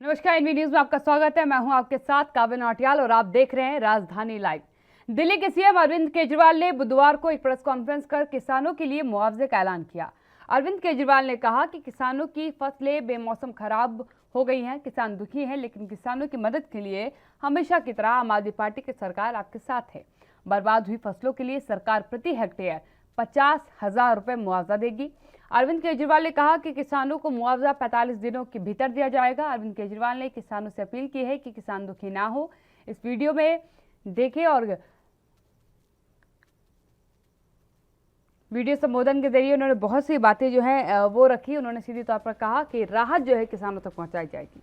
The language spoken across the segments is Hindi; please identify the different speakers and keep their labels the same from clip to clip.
Speaker 1: नमस्कार, एनवी न्यूज में आपका स्वागत है। मैं हूं आपके साथ काव्य नौटियाल और आप देख रहे हैं राजधानी लाइव। दिल्ली के सीएम अरविंद केजरीवाल ने बुधवार को एक प्रेस कॉन्फ्रेंस कर किसानों के लिए मुआवजे का ऐलान किया। अरविंद केजरीवाल ने कहा कि किसानों की फसलें बेमौसम खराब हो गई हैं, किसान दुखी हैं, लेकिन किसानों की मदद के लिए हमेशा की तरह आम आदमी पार्टी की सरकार आपके साथ है। बर्बाद हुई फसलों के लिए सरकार प्रति हेक्टेयर 50,000 रुपए मुआवजा देगी। अरविंद केजरीवाल ने कहा कि किसानों को मुआवजा 45 दिनों के भीतर दिया जाएगा। अरविंद केजरीवाल ने किसानों से अपील की है कि किसान दुखी ना हो। इस वीडियो में देखें और वीडियो संबोधन के जरिए उन्होंने बहुत सी बातें जो है वो रखी। उन्होंने सीधी तौर पर कहा कि राहत जो है किसानों तक पहुंचाई जाएगी।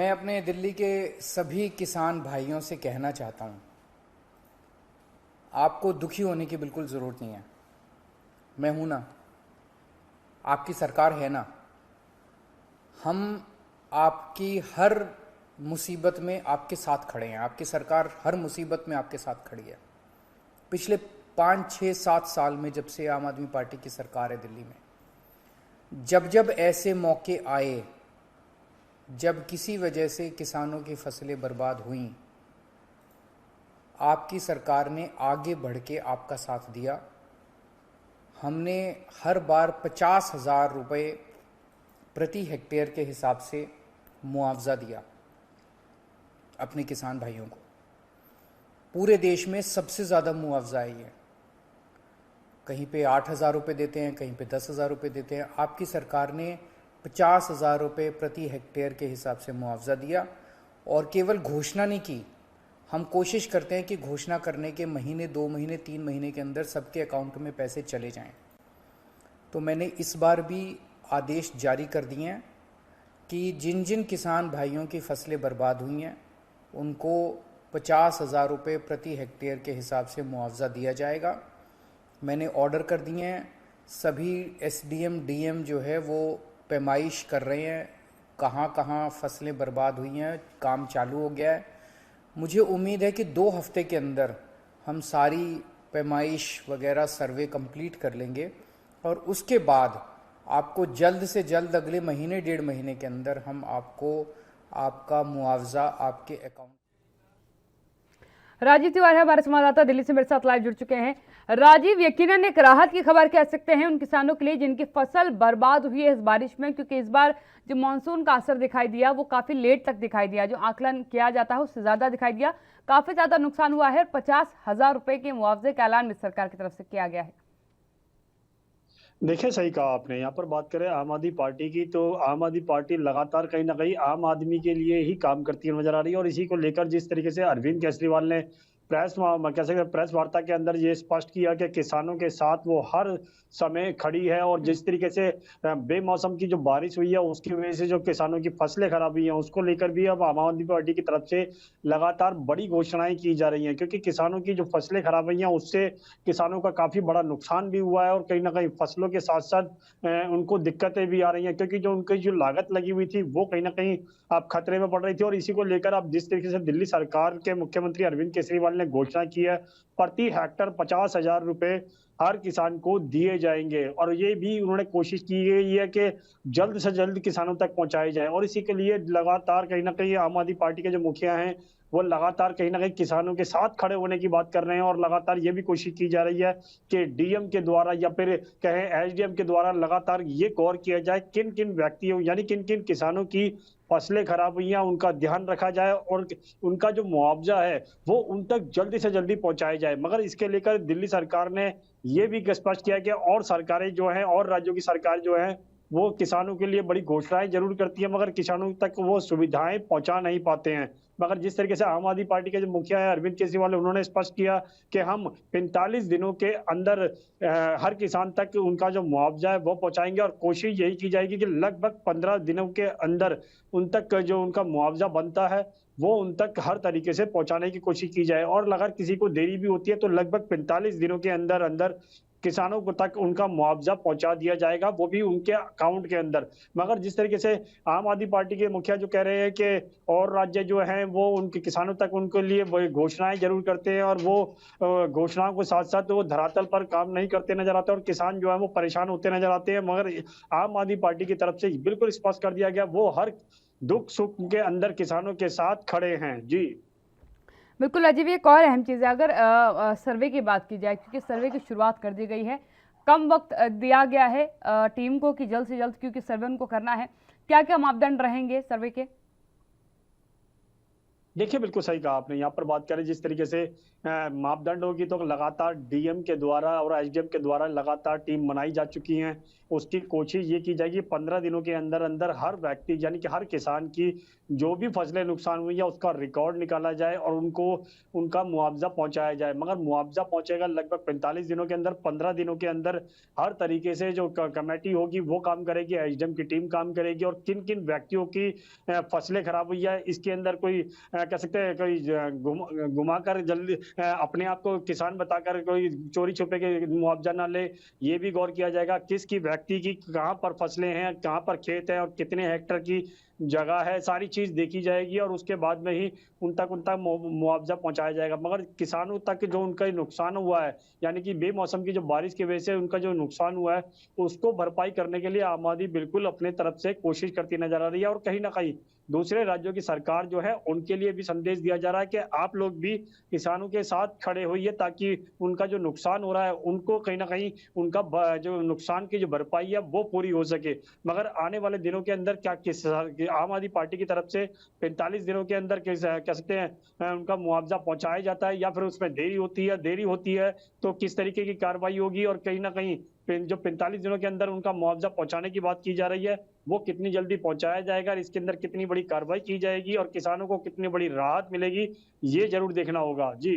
Speaker 2: मैं अपने दिल्ली के सभी किसान भाइयों से कहना चाहता हूं, आपको दुखी होने की बिल्कुल ज़रूरत नहीं है। मैं हूं ना, आपकी सरकार है ना। हम आपकी हर मुसीबत में आपके साथ खड़े हैं। आपकी सरकार हर मुसीबत में आपके साथ खड़ी है। पिछले 5, 6, 7 साल में जब से आम आदमी पार्टी की सरकार है दिल्ली में, जब जब ऐसे मौके आए, जब किसी वजह से किसानों की फसलें बर्बाद हुईं, आपकी सरकार ने आगे बढ़ के आपका साथ दिया। हमने हर बार 50,000 रुपये प्रति हेक्टेयर के हिसाब से मुआवजा दिया अपने किसान भाइयों को। पूरे देश में सबसे ज़्यादा मुआवजा है ये। कहीं पे 8,000 रुपये देते हैं, कहीं पे 10,000 रुपये देते हैं। आपकी सरकार ने 50,000 रुपये प्रति हेक्टेयर के हिसाब से मुआवजा दिया और केवल घोषणा नहीं की। हम कोशिश करते हैं कि घोषणा करने के महीने, 2 महीने, 3 महीने के अंदर सबके अकाउंट में पैसे चले जाएं। तो मैंने इस बार भी आदेश जारी कर दिए हैं कि जिन जिन किसान भाइयों की फसलें बर्बाद हुई हैं उनको 50,000 रुपये प्रति हेक्टेयर के हिसाब से मुआवजा दिया जाएगा। मैंने ऑर्डर कर दिए हैं। सभी एसडीएम, डीएम जो है वो पैमाइश कर रहे हैं, कहाँ कहाँ फसलें बर्बाद हुई हैं, काम चालू हो गया है। मुझे उम्मीद है कि 2 हफ्ते के अंदर हम सारी पैमाइश वगैरह सर्वे कंप्लीट कर लेंगे और उसके बाद आपको जल्द से जल्द अगले महीने, 1.5 महीने के अंदर हम आपको आपका मुआवजा आपके अकाउंट।
Speaker 1: राजीव तिवारी हमारे संवाददाता दिल्ली से मेरे साथ लाइव जुड़ चुके हैं। राजीव, यकीनन एक राहत की खबर कह सकते हैं उन किसानों के लिए जिनकी फसल बर्बाद हुई है इस बारिश में, क्योंकि इस बार जो मानसून का असर दिखाई दिया वो काफी लेट तक दिखाई दिया। जो आकलन किया जाता है उससे ज्यादा दिखाई दिया। काफी ज्यादा नुकसान हुआ है और 50,000 रुपए के मुआवजे का ऐलान सरकार की तरफ से किया गया है।
Speaker 3: देखिए, सही कहा आपने। यहाँ पर बात करें आम आदमी पार्टी की, तो आम आदमी पार्टी लगातार कहीं ना कहीं आम आदमी के लिए ही काम करती है नजर आ रही है। और इसी को लेकर जिस तरीके से अरविंद केजरीवाल ने प्रेस वार्ता के अंदर ये स्पष्ट किया कि किसानों के साथ वो हर समय खड़ी है, और जिस तरीके से बेमौसम की जो बारिश हुई है उसकी वजह से जो किसानों की फसलें खराब हुई हैं उसको लेकर भी अब आम आदमी पार्टी की तरफ से लगातार बड़ी घोषणाएं की जा रही हैं, क्योंकि किसानों की जो फसलें खराब हुई हैं उससे किसानों का काफी बड़ा नुकसान भी हुआ है। और कहीं ना कहीं फसलों के साथ साथ उनको दिक्कतें भी आ रही हैं, क्योंकि जो उनकी जो लागत लगी हुई थी वो कहीं ना कहीं अब खतरे में पड़ रही थी। और इसी को लेकर अब जिस तरीके से दिल्ली सरकार के मुख्यमंत्री अरविंद केजरीवाल ने घोषणा की है, प्रति हेक्टर 50,000 रुपए हर किसान को दिए जाएंगे। और ये भी उन्होंने कोशिश की गई है कि जल्द से जल्द किसानों तक पहुंचाए जाए। और इसी के लिए लगातार कहीं ना कहीं आम आदमी पार्टी के जो मुखिया हैं वो लगातार कहीं ना कहीं किसानों के साथ खड़े होने की बात कर रहे हैं। और लगातार ये भी कोशिश की जा रही है कि डीएम के द्वारा या फिर कहें एसडीएम के द्वारा लगातार ये गौर किया जाए किन किन व्यक्तियों यानी किन किन किसानों की फसलें खराब हुई हैं उनका ध्यान रखा जाए और उनका जो मुआवजा है वो उन तक जल्दी से जल्दी पहुंचाया जाए। मगर इसके लेकर दिल्ली सरकार ने ये भी स्पष्ट किया कि और सरकारें जो हैं और राज्यों की सरकार जो है वो किसानों के लिए बड़ी घोषणाएं जरूर करती है, मगर किसानों तक वो सुविधाएं पहुंचा नहीं पाते हैं। मगर जिस तरीके से आम आदमी पार्टी के जो मुखिया है अरविंद केजरीवाल, उन्होंने स्पष्ट किया कि हम 45 दिनों के अंदर हर किसान तक उनका जो मुआवजा है वो पहुंचाएंगे। और कोशिश यही की जाएगी कि लगभग 15 दिनों के अंदर उन तक जो उनका मुआवजा बनता है वो उन तक हर तरीके से पहुंचाने की कोशिश की जाए। और अगर किसी को देरी भी होती है तो लगभग 45 दिनों के अंदर अंदर किसानों को तक उनका मुआवजा पहुंचा दिया जाएगा, वो भी उनके अकाउंट के अंदर। मगर जिस तरीके से आम आदमी पार्टी के मुखिया जो कह रहे हैं कि और राज्य जो हैं वो उनके किसानों तक उनके लिए वो घोषणाएं जरूर करते हैं, और वो घोषणाओं के साथ साथ वो धरातल पर काम नहीं करते नजर आते, और किसान जो है वो परेशान होते नजर आते हैं। मगर आम आदमी पार्टी की तरफ से बिल्कुल स्पष्ट कर दिया गया, वो हर दुख सुख के अंदर किसानों के साथ खड़े हैं। जी
Speaker 1: बिल्कुल राजीव, एक और अहम चीज़ है, अगर सर्वे की बात की जाए, क्योंकि सर्वे की शुरुआत कर दी गई है, कम वक्त दिया गया है टीम को कि जल्द से जल्द, क्योंकि सर्वे उनको करना है, क्या क्या मापदंड रहेंगे सर्वे के?
Speaker 3: देखिए, बिल्कुल सही कहा आपने। यहाँ पर बात करें जिस तरीके से मापदंड होगी, तो लगातार डीएम के द्वारा और एसडीएम के द्वारा लगातार टीम बनाई जा चुकी है। उसकी कोशिश ये की जाएगी 15 दिनों के अंदर अंदर हर व्यक्ति यानी कि हर किसान की जो भी फसलें नुकसान हुई है उसका रिकॉर्ड निकाला जाए और उनको उनका मुआवजा पहुंचाया जाए। मगर मुआवजा पहुंचेगा लगभग 45 दिनों के अंदर। 15 दिनों के अंदर हर तरीके से जो कमेटी होगी वो काम करेगी, एसडीएम की टीम काम करेगी, और किन किन व्यक्तियों की फसलें खराब हुई है इसके अंदर कोई कह सकते हैं कोई घुमा कर जल्दी अपने आप को किसान बताकर कोई चोरी छुपे के मुआवजा ना ले, ये भी गौर किया जाएगा। किसकी व्यक्ति की कहाँ पर फसलें हैं, कहाँ पर खेत है और कितने हेक्टर की जगह है, सारी चीज देखी जाएगी, और उसके बाद में ही उन तक मुआवजा पहुंचाया जाएगा। मगर किसानों तक जो उनका नुकसान हुआ है, यानी कि बेमौसम की जो बारिश की वजह से उनका जो नुकसान हुआ है, उसको भरपाई करने के लिए आम आदमी बिल्कुल अपने तरफ से कोशिश करती नजर आ रही है। और कहीं ना कहीं दूसरे राज्यों की सरकार जो है उनके लिए भी संदेश दिया जा रहा है कि आप लोग भी किसानों के साथ खड़े होइए, ताकि उनका जो नुकसान हो रहा है उनको कहीं ना कहीं उनका जो नुकसान की जो भरपाई है वो पूरी हो सके। मगर आने वाले दिनों के अंदर क्या आम आदमी पार्टी की तरफ से 45 दिनों के अंदर कह सकते हैं उनका मुआवजा पहुंचाया जाता है, या फिर उसमें देरी होती है तो किस तरीके की कार्रवाई होगी, और कहीं ना कहीं जो 45 दिनों के अंदर उनका मुआवजा पहुंचाने की बात की जा रही है वो कितनी जल्दी पहुंचाया जाएगा, और इसके अंदर कितनी बड़ी कार्रवाई की जाएगी और किसानों को कितनी बड़ी राहत मिलेगी, ये जरूर देखना होगा। जी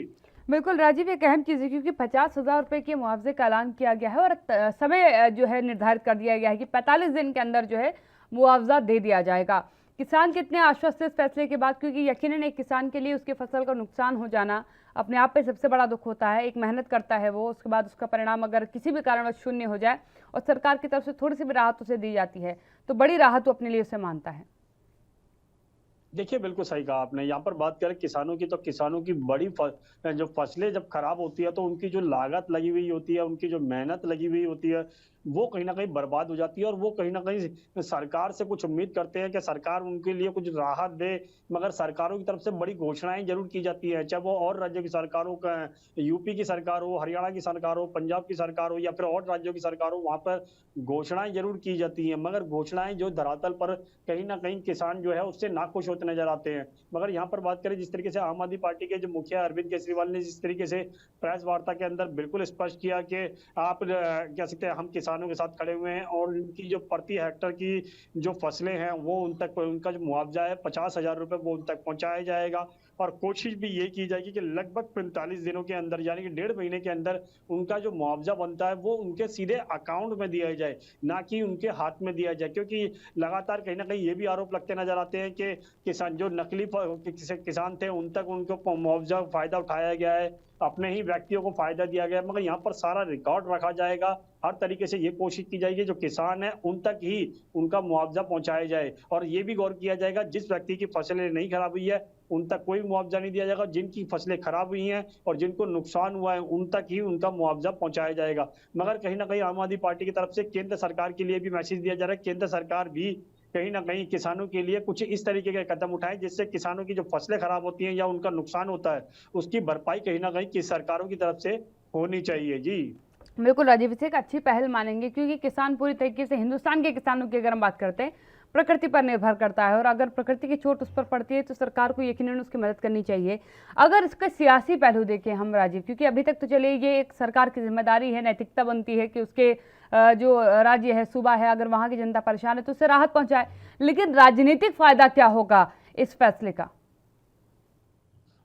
Speaker 1: बिल्कुल राजीव, एक अहम चीज़ है, क्योंकि 50,000 रुपये के मुआवजे का ऐलान किया गया है और समय जो है निर्धारित कर दिया गया है कि 45 दिन के अंदर जो है मुआवजा दे दिया जाएगा। किसान कितने आश्वस्त है इस फैसले के बाद, क्योंकि यकीनन एक किसान के लिए उसके फसल का नुकसान हो जाना अपने आप पे सबसे बड़ा दुख होता है। एक मेहनत करता है वो, उसके बाद उसका परिणाम अगर किसी भी कारणवश शून्य हो जाए और सरकार की तरफ से थोड़ी सी भी राहत उसे दी जाती है तो बड़ी राहत वो अपने लिए उसे मानता है।
Speaker 3: देखिए, बिल्कुल सही कहा आपने। यहाँ पर बात करें किसानों की, तो किसानों की जो फसलें जब खराब होती है तो उनकी जो लागत लगी हुई होती है, उनकी जो मेहनत लगी हुई होती है, वो कहीं ना कहीं बर्बाद हो जाती है, और वो कहीं ना कहीं सरकार से कुछ उम्मीद करते हैं कि सरकार उनके लिए कुछ राहत दे। मगर सरकारों की तरफ से बड़ी घोषणाएं जरूर की जाती है, चाहे वो और राज्यों की सरकारों का, यूपी की सरकार हो, हरियाणा की सरकार हो, पंजाब की सरकार हो, या फिर और राज्यों की सरकार हो, वहां पर घोषणाएं जरूर की जाती है। मगर घोषणाएं जो धरातल पर कहीं ना कहीं किसान जो है उससे नाखुश होते नजर आते हैं। मगर यहाँ पर बात करें जिस तरीके से आम आदमी पार्टी के जो मुखिया अरविंद केजरीवाल ने जिस तरीके से प्रेस वार्ता के अंदर बिल्कुल स्पष्ट किया कि आप कह सकते हैं हम किसानों के साथ खड़े हुए हैं, और उनकी जो प्रति हेक्टर की जो फसलें हैं वो उन तक उनका जो मुआवजा है 50,000 रुपए वो उन तक पहुंचाया जाएगा। और कोशिश भी ये की जाएगी कि लगभग 45 दिनों के अंदर यानी कि 1.5 महीने के अंदर उनका जो मुआवजा बनता है वो उनके सीधे अकाउंट में दिया जाए, ना कि उनके हाथ में दिया जाए। क्योंकि लगातार कहीं ना कहीं ये भी आरोप लगते नजर आते हैं कि किसान जो नकली किसान थे उन तक उनको मुआवजा फायदा उठाया गया है, अपने ही व्यक्तियों को फायदा दिया गया। मगर यहाँ पर सारा रिकॉर्ड रखा जाएगा, हर तरीके से ये कोशिश की जाएगी जो किसान है उन तक ही उनका मुआवजा पहुंचाया जाए, और ये भी गौर किया जाएगा जिस व्यक्ति की फसलें नहीं खराब हुई है उन तक कोई मुआवजा नहीं दिया जाएगा, जिनकी फसलें खराब हुई हैं और जिनको नुकसान हुआ है उन तक ही उनका मुआवजा पहुंचाया जाएगा। मगर कहीं ना कहीं आम आदमी पार्टी की तरफ से केंद्र सरकार के लिए भी मैसेज दिया जा रहा है, केंद्र सरकार भी कहीं ना कहीं किसानों के लिए कुछ इस तरीके के कदम उठाएं जिससे किसानों की जो फसलें खराब होती हैं या उनका नुकसान होता है उसकी भरपाई कहीं ना कहीं सरकारों की तरफ से होनी चाहिए। जी
Speaker 1: बिल्कुल राजीव, इसे एक अच्छी पहल मानेंगे, क्योंकि किसान पूरी तरीके से हिंदुस्तान के किसानों की अगर हम बात करते हैं प्रकृति पर निर्भर करता है, और अगर प्रकृति की चोट उस पर पड़ती है तो सरकार को यकीनन उसकी मदद करनी चाहिए। अगर इसका सियासी पहलू देखें हम राजीव, क्योंकि अभी तक तो चलिए ये एक सरकार की जिम्मेदारी है, नैतिकता बनती है कि उसके जो राज्य है, सूबा है, अगर वहाँ की जनता परेशान है तो उससे राहत पहुँचाए, लेकिन राजनीतिक फायदा क्या होगा इस फैसले का?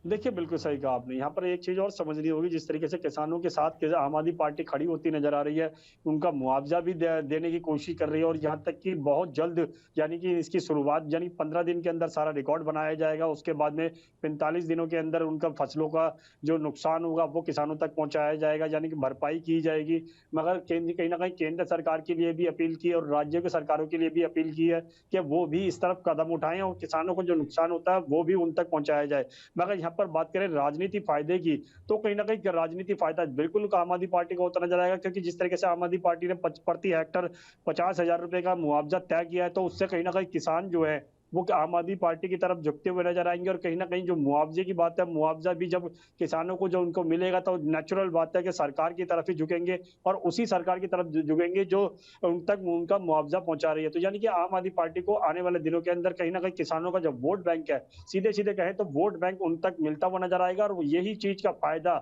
Speaker 3: देखिए, बिल्कुल सही कहा आपने। यहाँ पर एक चीज़ और समझनी होगी, जिस तरीके से किसानों के साथ के आम आदमी पार्टी खड़ी होती नज़र आ रही है, उनका मुआवज़ा भी देने की कोशिश कर रही है और यहाँ तक कि बहुत जल्द यानी कि इसकी शुरुआत यानी 15 दिन के अंदर सारा रिकॉर्ड बनाया जाएगा। उसके बाद में 45 दिनों के अंदर उनका फसलों का जो नुकसान होगा, वो किसानों तक पहुँचाया जाएगा, यानी कि भरपाई की जाएगी। मगर केंद्र कहीं न कहीं केंद्र सरकार के लिए भी अपील की और राज्यों की सरकारों के लिए भी अपील की है कि वो भी इस तरफ कदम उठाएँ और किसानों को जो नुकसान होता है, वो भी उन तक पहुँचाया जाए। मगर यहाँ पर बात करें राजनीति फायदे की, तो कहीं न कहीं राजनीति फायदा बिल्कुल आम आदमी पार्टी को होता नज़र आएगा, क्योंकि जिस तरीके से आम आदमी पार्टी ने प्रति हेक्टर 50,000 रुपए का मुआवजा तय किया है, तो उससे कहीं न कहीं किसान जो है, वो आम आदमी पार्टी की तरफ झुकते हुए नज़र आएँगे और कहीं न कहीं जो मुआवजे की बात है, मुआवजा भी जब किसानों को जो उनको मिलेगा, तो नेचुरल बात है कि सरकार की तरफ ही झुकेंगे और उसी सरकार की तरफ झुकेंगे जो उन तक उनका मुआवजा पहुँचा रही है। तो यानी कि आम आदमी पार्टी को आने वाले दिनों के अंदर कहीं न कहीं किसानों का जो वोट बैंक है, सीधे-सीधे कहें तो वोट बैंक उन तक मिलता हुआ नज़र आएगा और यही चीज़ का फ़ायदा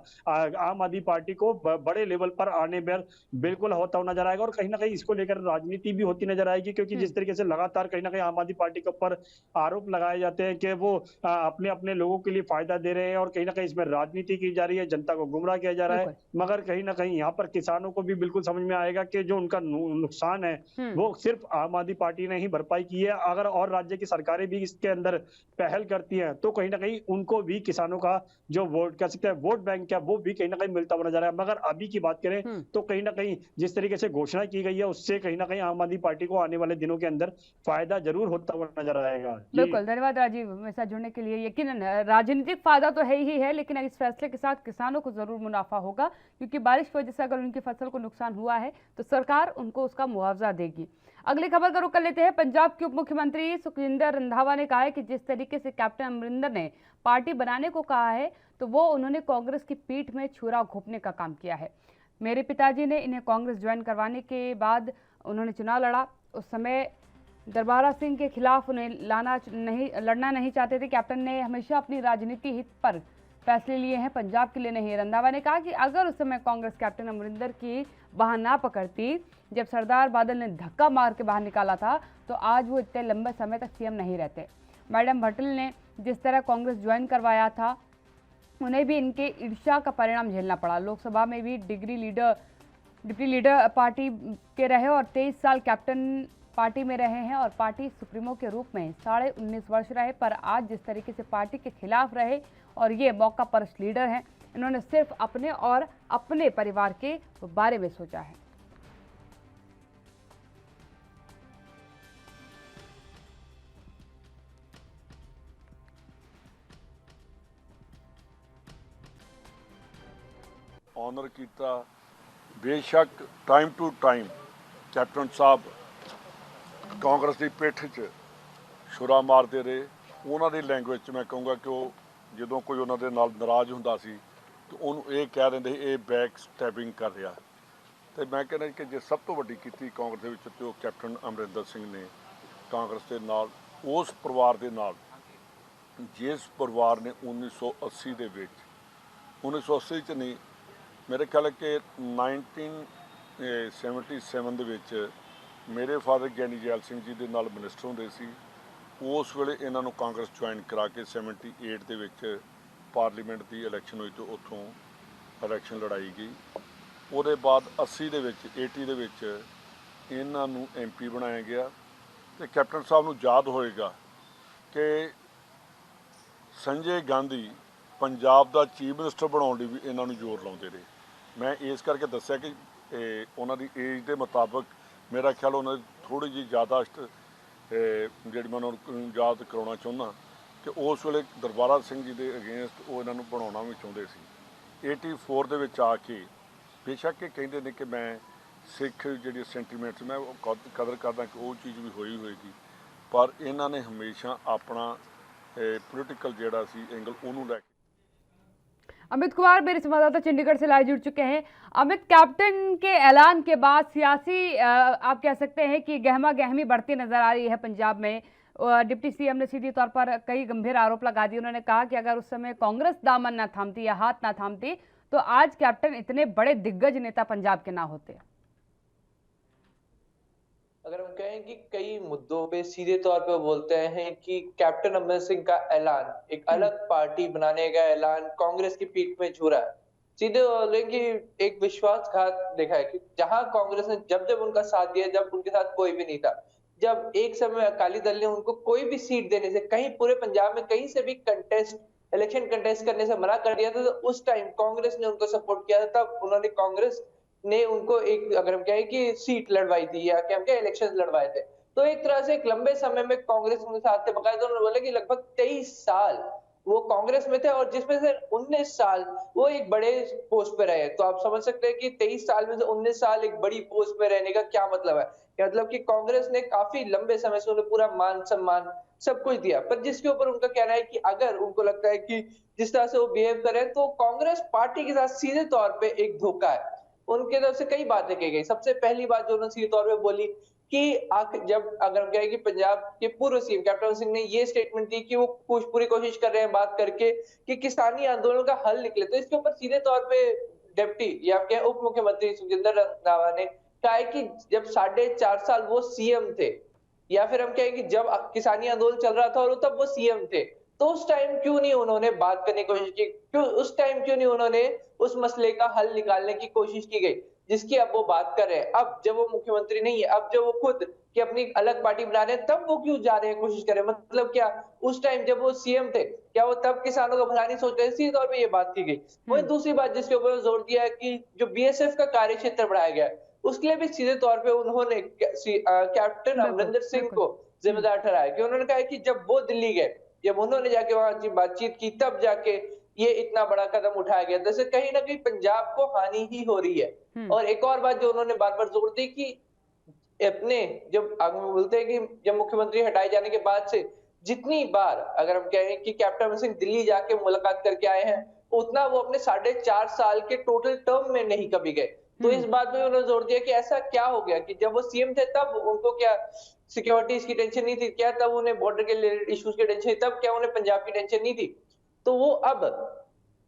Speaker 3: आम आदमी पार्टी को बड़े लेवल पर आने पर बिल्कुल होता हुआ नज़र आएगा और कहीं न कहीं इसको लेकर राजनीति भी होती नज़र आएगी, क्योंकि जिस तरीके से लगातार कहीं न कहीं आम आदमी पार्टी के ऊपर आरोप लगाए जाते हैं कि वो अपने-अपने लोगों के लिए फ़ायदा दे रहे हैं और कहीं न कहीं इसमें राजनीति की जा रही है, जनता को गुमराह किया जा रहा है।
Speaker 1: बिल्कुल।
Speaker 3: मगर कहीं न कहीं यहाँ पर किसानों को भी बिल्कुल समझ में आएगा कि जो उनका नुकसान है,
Speaker 1: हम्म।
Speaker 3: वो सिर्फ़ आम आदमी पार्टी ने ही भरपाई की है। अगर और राज्य की सरकारें भी इसके अंदर पहल करती हैं, तो कहीं न कहीं उनको भी किसानों का जो वोट कह सकते हैं वोट बैंक है, वो भी कहीं न कहीं मिलता हुआ नज़र आया। मगर अभी की बात करें,
Speaker 1: हम्म।
Speaker 3: तो कहीं न कहीं जिस तरीके से घोषणा की गई है, उससे कहीं न कहीं आम आदमी पार्टी को आने वाले दिनों के अंदर फ़ायदा ज़रूर होता हुआ नज़र आएगा। जी।
Speaker 1: बिल्कुल, धन्यवाद राजीव मेरे साथ जुड़ने के लिए। यकीनन राजनीतिक फायदा तो है ही है, लेकिन इस फैसले के साथ किसानों को जरूर मुनाफा होगा, क्योंकि बारिश की वजह से अगर उनकी फसल को नुकसान हुआ है तो सरकार उनको उसका मुआवजा देगी। अगली खबर का रुख कर लेते हैं। पंजाब के उप मुख्यमंत्री सुखजिंदर रंधावा ने कहा है कि जिस तरीके से कैप्टन अमरिंदर ने पार्टी बनाने को कहा है, तो वो उन्होंने कांग्रेस की पीठ में छुरा घोंपने का काम किया है। मेरे पिताजी ने इन्हें कांग्रेस ज्वाइन करवाने के बाद उन्होंने चुनाव लड़ा, उस समय दरबारा सिंह के खिलाफ उन्हें लड़ना नहीं चाहते थे। कैप्टन ने हमेशा अपनी राजनीति हित पर फैसले लिए हैं, पंजाब के लिए नहीं। रंधावा ने कहा कि अगर उस समय कांग्रेस कैप्टन अमरिंदर की बाह ना पकड़ती, जब सरदार बादल ने धक्का मार के बाहर निकाला था, तो आज वो इतने लंबे समय तक सीएम नहीं रहते। मैडम भट्टल ने जिस तरह कांग्रेस ज्वाइन करवाया था, उन्हें भी इनके ईर्ष्या का परिणाम झेलना पड़ा। लोकसभा में भी डिप्टी लीडर पार्टी के रहे और 23 साल कैप्टन पार्टी में रहे हैं और पार्टी सुप्रीमो के रूप में 19.5 वर्ष रहे। पर आज जिस तरीके से पार्टी के खिलाफ रहे और ये मौका परस्त लीडर हैं, इन्होंने सिर्फ अपने और अपने परिवार के बारे में सोचा है।
Speaker 4: ऑनर किया बेशक टाइम टू टाइम कैप्टन साहब कांग्रेस की पिठ च छुरा मारते रहे। उन्होंने लैंगुएज च मैं कहूँगा कि वो जो कोई उन्होंने नाल नाराज़ होंदा सी तो उन्होंने ये कह देंगे ये बैक स्टैपिंग कर रहा। तो मैं कहना कि जो सब तो वड्डी की कांग्रेस के विच तो कैप्टन अमरिंदर सिंह ने कांग्रेस के नाल उस परिवार के नाल जिस परिवार ने 1980 के 1980 च नहीं, मेरे ख्याल है कि 1977 ਦੇ ਵਿੱਚ ਮੇਰੇ ਫਾਦਰ ਗਿਆਨੀ ਜੈਲ ਸਿੰਘ ਜੀ ਦੇ ਨਾਲ ਮਿਨਿਸਟਰ ਹੁੰਦੇ ਸੀ। ਉਸ ਵੇਲੇ ਇਹਨਾਂ ਨੂੰ ਕਾਂਗਰਸ ਜੁਆਇਨ ਕਰਾ ਕੇ 78 ਦੇ ਵਿੱਚ ਪਾਰਲੀਮੈਂਟ ਦੀ ਇਲੈਕਸ਼ਨ ਹੋਈ ਤੇ ਉੱਥੋਂ ਇਲੈਕਸ਼ਨ ਲੜਾਈ ਗਈ। ਉਹਦੇ ਬਾਅਦ 80 ਦੇ ਵਿੱਚ 80 ਦੇ ਵਿੱਚ ਇਹਨਾਂ ਨੂੰ ਐਮਪੀ ਬਣਾਇਆ ਗਿਆ ਤੇ ਕੈਪਟਨ ਸਾਹਿਬ ਨੂੰ ਯਾਦ ਹੋਏਗਾ ਕਿ ਸੰਜੇ ਗਾਂਧੀ ਪੰਜਾਬ ਦਾ ਚੀਫ ਮਿਨਿਸਟਰ ਬਣਾਉਣ ਲਈ ਵੀ ਇਹਨਾਂ ਨੂੰ ਜ਼ੋਰ ਲਾਉਂਦੇ ਰਹੇ। मैं इस करके दस्या कि उन्होंने एज के मुताबिक मेरा ख्याल उन्होंने थोड़ी जी ज़्यादा जी मैं उन्होंने याद करवाना चाहता कि उस वेले दरबारा सिंह जी के अगेंस्ट वो इन्हों बनाना भी चाहते सी। 84 ਦੇ ਵਿੱਚ आके बेशक ये कहते हैं कि मैं सिख जी सेंटीमेंट्स मैं कदर करदा कि वो चीज़ भी होई होएगी, पर इन्होंने हमेशा अपना पोलिटिकल जोड़ा सी एंगल उन्होंने लैके।
Speaker 1: अमित कुमार मेरे संवाददाता चंडीगढ़ से लाइव जुड़ चुके हैं। अमित, कैप्टन के ऐलान के बाद सियासी आप कह सकते हैं कि गहमा गहमी बढ़ती नजर आ रही है पंजाब में। डिप्टी सीएम ने सीधी तौर पर कई गंभीर आरोप लगा दिए। उन्होंने कहा कि अगर उस समय कांग्रेस दामन ना थामती या हाथ ना थामती तो आज कैप्टन इतने बड़े दिग्गज नेता पंजाब के ना होते।
Speaker 5: अगर कहें कि कई मुद्दों पे सीधे तौर पे बोलते हैं कि कैप्टन अमरिंदर सिंह का ऐलान, एक अलग पार्टी बनाने का ऐलान कांग्रेस की पीठ में छू रहा है। सीधे बोले कि एक विश्वासघात देखा है कि जहां कांग्रेस ने जब जब उनका साथ दिया, जब उनके साथ कोई भी नहीं था, जब एक समय अकाली दल ने उनको कोई भी सीट देने से, कहीं पूरे पंजाब में कहीं से भी इलेक्शन कंटेस्ट करने से मना कर दिया था, तो उस टाइम कांग्रेस ने उनको सपोर्ट किया था। तब उन्होंने कांग्रेस ने उनको एक, अगर हम कहें कि सीट लड़वाई थी या क्या हम कहें इलेक्शन लड़वाए थे। तो एक तरह से एक लंबे समय में कांग्रेस उनके साथ थे। बकायदा उन्होंने बोला कि लगभग 23 साल वो कांग्रेस में थे और जिसमें से 19 साल वो एक बड़े पोस्ट पे रहे। तो आप समझ सकते हैं कि 23 साल में से 19 साल एक बड़ी पोस्ट पे रहने का क्या मतलब है। क्या मतलब कि कांग्रेस ने काफी लंबे समय से उन्हें पूरा मान सम्मान सब कुछ दिया, पर जिसके ऊपर उनका कहना है कि अगर उनको लगता है कि जिस तरह से वो बिहेव कर रहे हैं तो कांग्रेस पार्टी के साथ सीधे तौर पे एक धोखा है। उनके तरफ से कई बातें की गई। सबसे पहली बात जो उन्होंने सीधे तौर पे बोली कि जब अगर हम कहें कि पंजाब के पूर्व सीएम कैप्टन सिंह ने ये स्टेटमेंट दी कि वो पूरी कोशिश कर रहे हैं बात करके कि किसानी आंदोलन का हल निकले, तो इसके ऊपर सीधे तौर पे डिप्टी या क्या उप मुख्यमंत्री सुखजिंदर रंधावा ने कहा है कि जब 4.5 साल वो सीएम थे, या फिर हम कहें कि जब किसानी आंदोलन चल रहा था और तब वो सीएम थे, तो उस टाइम क्यों नहीं उन्होंने बात करने की कोशिश की, क्यों उस टाइम क्यों नहीं उन्होंने उस मसले का हल निकालने की कोशिश की गई जिसकी अब वो बात कर रहे हैं। अब जब वो मुख्यमंत्री नहीं है, अब जब वो खुद की अपनी अलग पार्टी बना रहे हैं, तब वो क्यों जा रहे हैं कोशिश कर रहे हैं। मतलब क्या उस टाइम जब वो सीएम थे, क्या वो तब किसानों का भला नहीं सोच रहे? इसी तौर पे ये बात की गई। वही दूसरी बात जिसके ऊपर जोर दिया है कि जो बीएसएफ का कार्य क्षेत्र बढ़ाया गया है, उसके लिए भी सीधे तौर पे उन्होंने कैप्टन अमरिंदर सिंह को जिम्मेदार ठहराया कि उन्होंने कहा कि जब वो दिल्ली गए, जब उन्होंने जाके वहां बातचीत की, तब जाके ये इतना बड़ा कदम उठाया गया। जैसे कहीं ना कहीं पंजाब को हानि ही हो रही है। और एक और बात जो उन्होंने बार बार जोर दी कि अपने जब आगे बोलते हैं कि जब मुख्यमंत्री हटाए जाने के बाद से जितनी बार अगर हम कहें कि कैप्टन अमरिंदर सिंह दिल्ली जाके मुलाकात करके आए हैं, उतना वो अपने 4.5 साल के टोटल टर्म में नहीं कभी गए। तो इस बात में उन्होंने जोर दिया कि ऐसा क्या हो गया कि जब वो सीएम थे तब उनको क्या सिक्योरिटीज की टेंशन नहीं थी, क्या तब उन्हें बॉर्डर के रिलेटेड इश्यूज की टेंशन थी, तब क्या उन्हें पंजाब की टेंशन नहीं थी। तो वो अब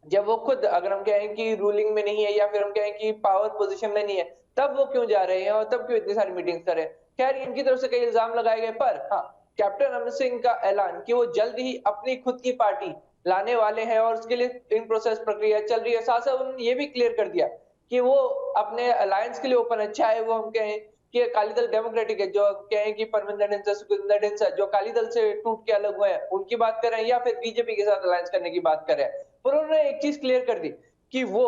Speaker 5: जब वो खुद अगर हम कहें कि रूलिंग में नहीं है या फिर हम कहें कि पावर पोजीशन में नहीं है, तब वो क्यों जा रहे हैं और तब क्यों इतनी सारी मीटिंग्स कर रहे हैं। खैर इनकी तरफ से कई इल्जाम लगाए गए, पर हाँ, कैप्टन अमरिंदर सिंह का ऐलान कि वो जल्द ही अपनी खुद की पार्टी लाने वाले हैं और उसके लिए इन प्रोसेस प्रक्रिया चल रही है। साथ साथ उन्होंने ये भी क्लियर कर दिया कि वो अपने अलायंस के लिए ओपन है, चाहे वो हम कहें कि अकाली दल डेमोक्रेटिक है, जो कहें कि परमिंदर ढिंसा, सुखविंदर ढिंसा जो अकाली दल से टूट के अलग हुए हैं, उनकी बात कर रहे हैं, या फिर बीजेपी के साथ अलायंस करने की बात कर रहे हैं। पर उन्होंने एक चीज क्लियर कर दी कि वो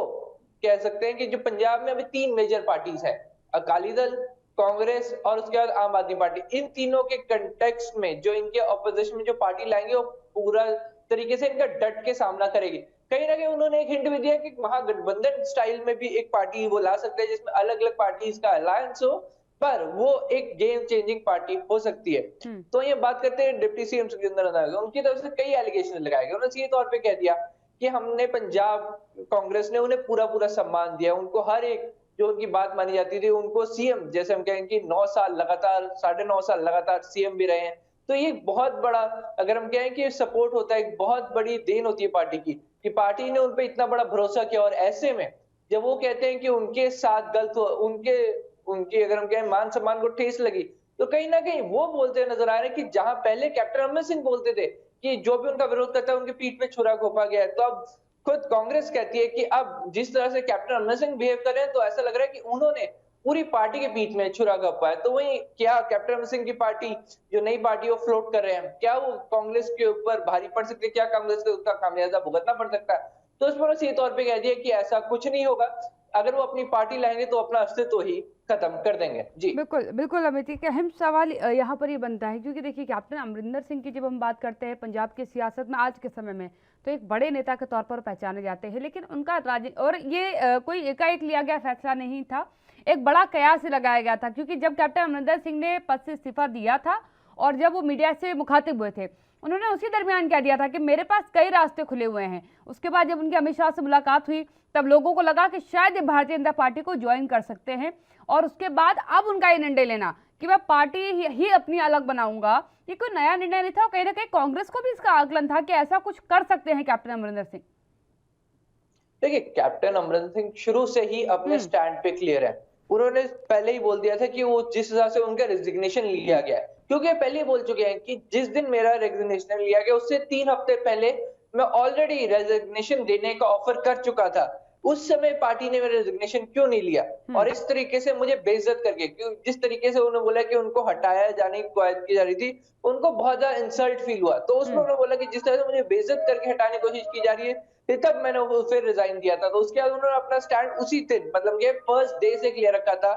Speaker 5: कह सकते हैं कि जो पंजाब में अभी 3 मेजर पार्टीज है, अकाली दल, कांग्रेस और उसके बाद आम आदमी पार्टी, इन तीनों के कंटेक्स्ट में जो इनके ऑपोजिशन में जो पार्टी लाएंगे वो पूरा तरीके से इनका डट के सामना करेगी। कहीं ना कहीं उन्होंने एक हिंट भी दिया कि महागठबंधन स्टाइल में भी एक पार्टी वो ला सकते हैं जिसमें अलग अलग पार्टीज का अलायंस हो, पर वो एक गेम चेंजिंग पार्टी हो सकती है। तो ये बात करते हैं डिप्टी सीएम सुखजिंदर रंधावा, उनकी तरफ से कई एलिगेशन लगाए गए। उन्होंने सीधे तौर पे कह दिया कि हमने पंजाब कांग्रेस ने उन्हें पूरा पूरा सम्मान दिया, उनको हर एक जो उनकी बात मानी जाती थी, उनको सीएम जैसे हम कहें कि 9 साल लगातार 9.5 साल लगातार सीएम भी रहे हैं। तो ये बहुत बड़ा अगर हम कहें कि सपोर्ट होता है, एक बहुत बड़ी देन होती है पार्टी की कि पार्टी ने उन पर इतना बड़ा भरोसा किया। और ऐसे में जब वो कहते हैं कि उनके साथ गलत हो, उनकी अगर हम कहें मान सम्मान को ठेस लगी, तो कहीं ना कहीं वो बोलते नजर आ रहे हैं कि जहां पहले कैप्टन अमरिंदर सिंह बोलते थे कि जो भी उनका विरोध करता है उनके पीठ पे छुरा घोंपा गया है, तो अब खुद कांग्रेस कहती है कि अब जिस तरह से कैप्टन अमरिंदर सिंह बिहेव कर रहे हैं, तो ऐसा लग रहा है कि उन्होंने पूरी पार्टी के पीठ में छुरा घोंपा है। तो वही क्या कैप्टन अमरिंदर सिंह की पार्टी जो नई पार्टी वो फ्लोट कर रहे हैं, क्या वो कांग्रेस के ऊपर भारी पड़ सकती है, क्या कांग्रेस को उसका खामियाजा भुगतना पड़ सकता है? तो इस पर सीधे तौर पर कह दिया कि ऐसा कुछ नहीं होगा, अगर वो अपनी पार्टी लाएंगे तो अपना अस्तित्व ही खत्म कर देंगे। जी
Speaker 1: बिल्कुल बिल्कुल अमित, एक अहम सवाल यहाँ पर ये बनता है क्योंकि देखिए कैप्टन अमरिंदर सिंह की जब हम बात करते हैं पंजाब की सियासत में आज के समय में, तो एक बड़े नेता के तौर पर पहचाने जाते हैं, लेकिन उनका और ये कोई एकाएक लिया गया फैसला नहीं था, एक बड़ा कयास लगाया गया था। क्योंकि जब कैप्टन अमरिंदर सिंह ने पद से इस्तीफा दिया था और जब वो मीडिया से मुखातिब हुए थे, उन्होंने उसी दरमियान कह दिया था कि मेरे पास कई रास्ते खुले हुए हैं। उसके बाद जब उनकी अमित शाह से मुलाकात हुई, तब लोगों को लगा कि शायद ये भारतीय जनता पार्टी को ज्वाइन कर सकते हैं, और उसके बाद अब उनका ये निर्णय लेना कि मैं पार्टी ही अपनी अलग बनाऊंगा, ये कोई नया निर्णय नहीं था। और कहीं ना कहीं कांग्रेस को भी इसका आकलन था कि ऐसा कुछ कर सकते हैं कैप्टन अमरिंदर सिंह।
Speaker 5: देखिए कैप्टन अमरिंदर सिंह शुरू से ही अपने स्टैंड पे क्लियर है। उन्होंने पहले ही बोल दिया था कि वो जिस हिसाब से उनका रेजिग्नेशन लिया गया है, क्योंकि ये पहले ही बोल चुके हैं कि जिस दिन मेरा रेजिग्नेशन लिया गया उससे 3 हफ्ते पहले मैं ऑलरेडी रेजिग्नेशन देने का ऑफर कर चुका था। उस समय पार्टी ने मेरा रेजिग्नेशन क्यों नहीं लिया? और इस तरीके से मुझे बेइज्जत करके, क्यों जिस तरीके से उन्होंने बोला कि उनको हटाया जाने की कवायद की जा रही थी, उनको बहुत ज्यादा इंसल्ट फील हुआ। तो उसमें उन्होंने बोला कि जिस तरह से मुझे बेइज्जत करके हटाने की कोशिश की जा रही है, फिर तब मैंने वो फिर रिजाइन दिया था। तो उसके बाद उन्होंने अपना स्टैंड उसी दिन, मतलब ये फर्स्ट डे से क्लियर रखा था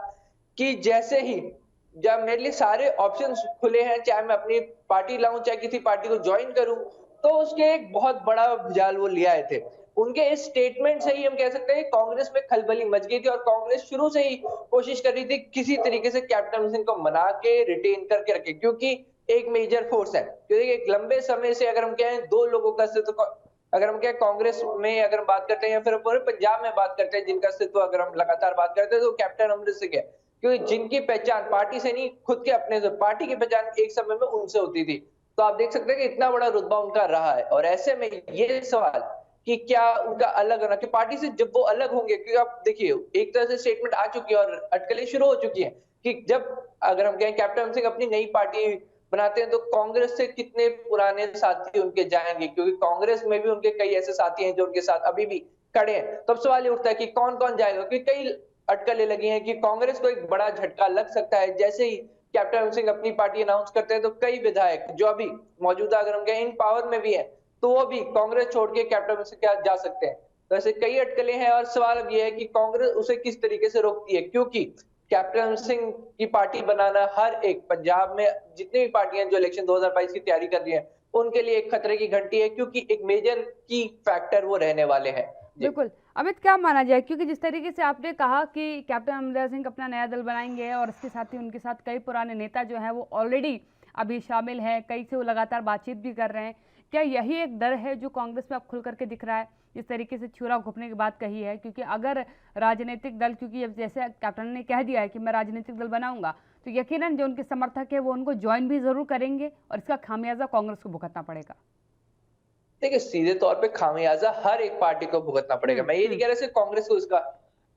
Speaker 5: कि जैसे ही जब मेरे लिए सारे ऑप्शंस खुले हैं, चाहे मैं अपनी पार्टी लाऊं, चाहे किसी पार्टी को ज्वाइन करूं, तो उसके एक बहुत बड़ा जाल वो ले आए थे। उनके इस स्टेटमेंट से ही हम कह सकते हैं कि कांग्रेस में खलबली मच गई थी और कांग्रेस शुरू से ही कोशिश कर रही थी किसी तरीके से कैप्टन अमरिंदर सिंह को मना के रिटेन करके रखे, क्योंकि एक मेजर फोर्स है। क्योंकि एक लंबे समय से अगर हम कहें दो लोगों का अस्तित्व, अगर हम कहें कांग्रेस में अगर हम बात करते हैं या फिर पूरे पंजाब में बात करते हैं जिनका अस्तित्व अगर हम लगातार बात करते हैं तो कैप्टन अमरिंदर सिंह है, क्योंकि जिनकी पहचान पार्टी से नहीं खुद के अपने से, पार्टी की पहचान एक समय में उनसे होती थी। तो आप देख सकते हैं कि इतना बड़ा रुतबा उनका रहा है। और ऐसे में ये सवाल कि क्या उनका अलग होना, कि पार्टी से जब वो अलग होंगे, क्योंकि आप देखिए एक तरह से स्टेटमेंट आ चुकी है और अटकलें शुरू हो चुकी है कि जब अगर हम कहें कैप्टन अमरिंदर सिंह अपनी नई पार्टी बनाते हैं तो कांग्रेस से कितने पुराने साथी उनके जाएंगे, क्योंकि कांग्रेस में भी उनके कई ऐसे साथी हैं जो उनके साथ अभी भी खड़े हैं। तब सवाल ये उठता है कि कौन कौन जाएगा, क्योंकि कई अटकलें लगी हैं कि कांग्रेस को एक बड़ा झटका लग सकता है। जैसे ही कैप्टन अमरिंदर सिंह अपनी पार्टी अनाउंस करते हैं तो कई विधायक जो अभी मौजूदा अगर हम कहें इन पावर में भी है तो वो भी कांग्रेस छोड़ के कैप्टन अमरिंदर सिंह के साथ जा सकते हैं। तो ऐसे कई अटकलें हैं और सवाल अब ये है कि कांग्रेस उसे किस तरीके से रोकती है, क्योंकि कैप्टन अमरिंदर सिंह की पार्टी बनाना हर एक पंजाब में जितनी भी पार्टियां जो इलेक्शन 2022 की तैयारी कर रही हैं उनके लिए एक खतरे की घंटी है, क्योंकि एक मेजर की फैक्टर वो रहने वाले हैं।
Speaker 1: बिल्कुल। अमित, क्या माना जाए, क्योंकि जिस तरीके से आपने कहा कि कैप्टन अमरिंदर सिंह अपना नया दल बनाएंगे और इसके साथ ही उनके साथ कई पुराने नेता जो हैं वो ऑलरेडी अभी शामिल हैं, कई से वो लगातार बातचीत भी कर रहे हैं, क्या यही एक डर है जो कांग्रेस में अब खुल करके दिख रहा है जिस तरीके से छुरा घोंपने की बात कही है? क्योंकि अगर राजनीतिक दल, क्योंकि अब जैसे कैप्टन ने कह दिया है कि मैं राजनीतिक दल बनाऊंगा, तो यकीनन जो उनके समर्थक है वो उनको ज्वाइन भी जरूर करेंगे और इसका खामियाजा कांग्रेस को भुगतना पड़ेगा।
Speaker 5: देखिए सीधे तौर पे खामियाजा हर एक पार्टी को भुगतना पड़ेगा। मैं ये नहीं कह रहा सिर्फ कांग्रेस को इसका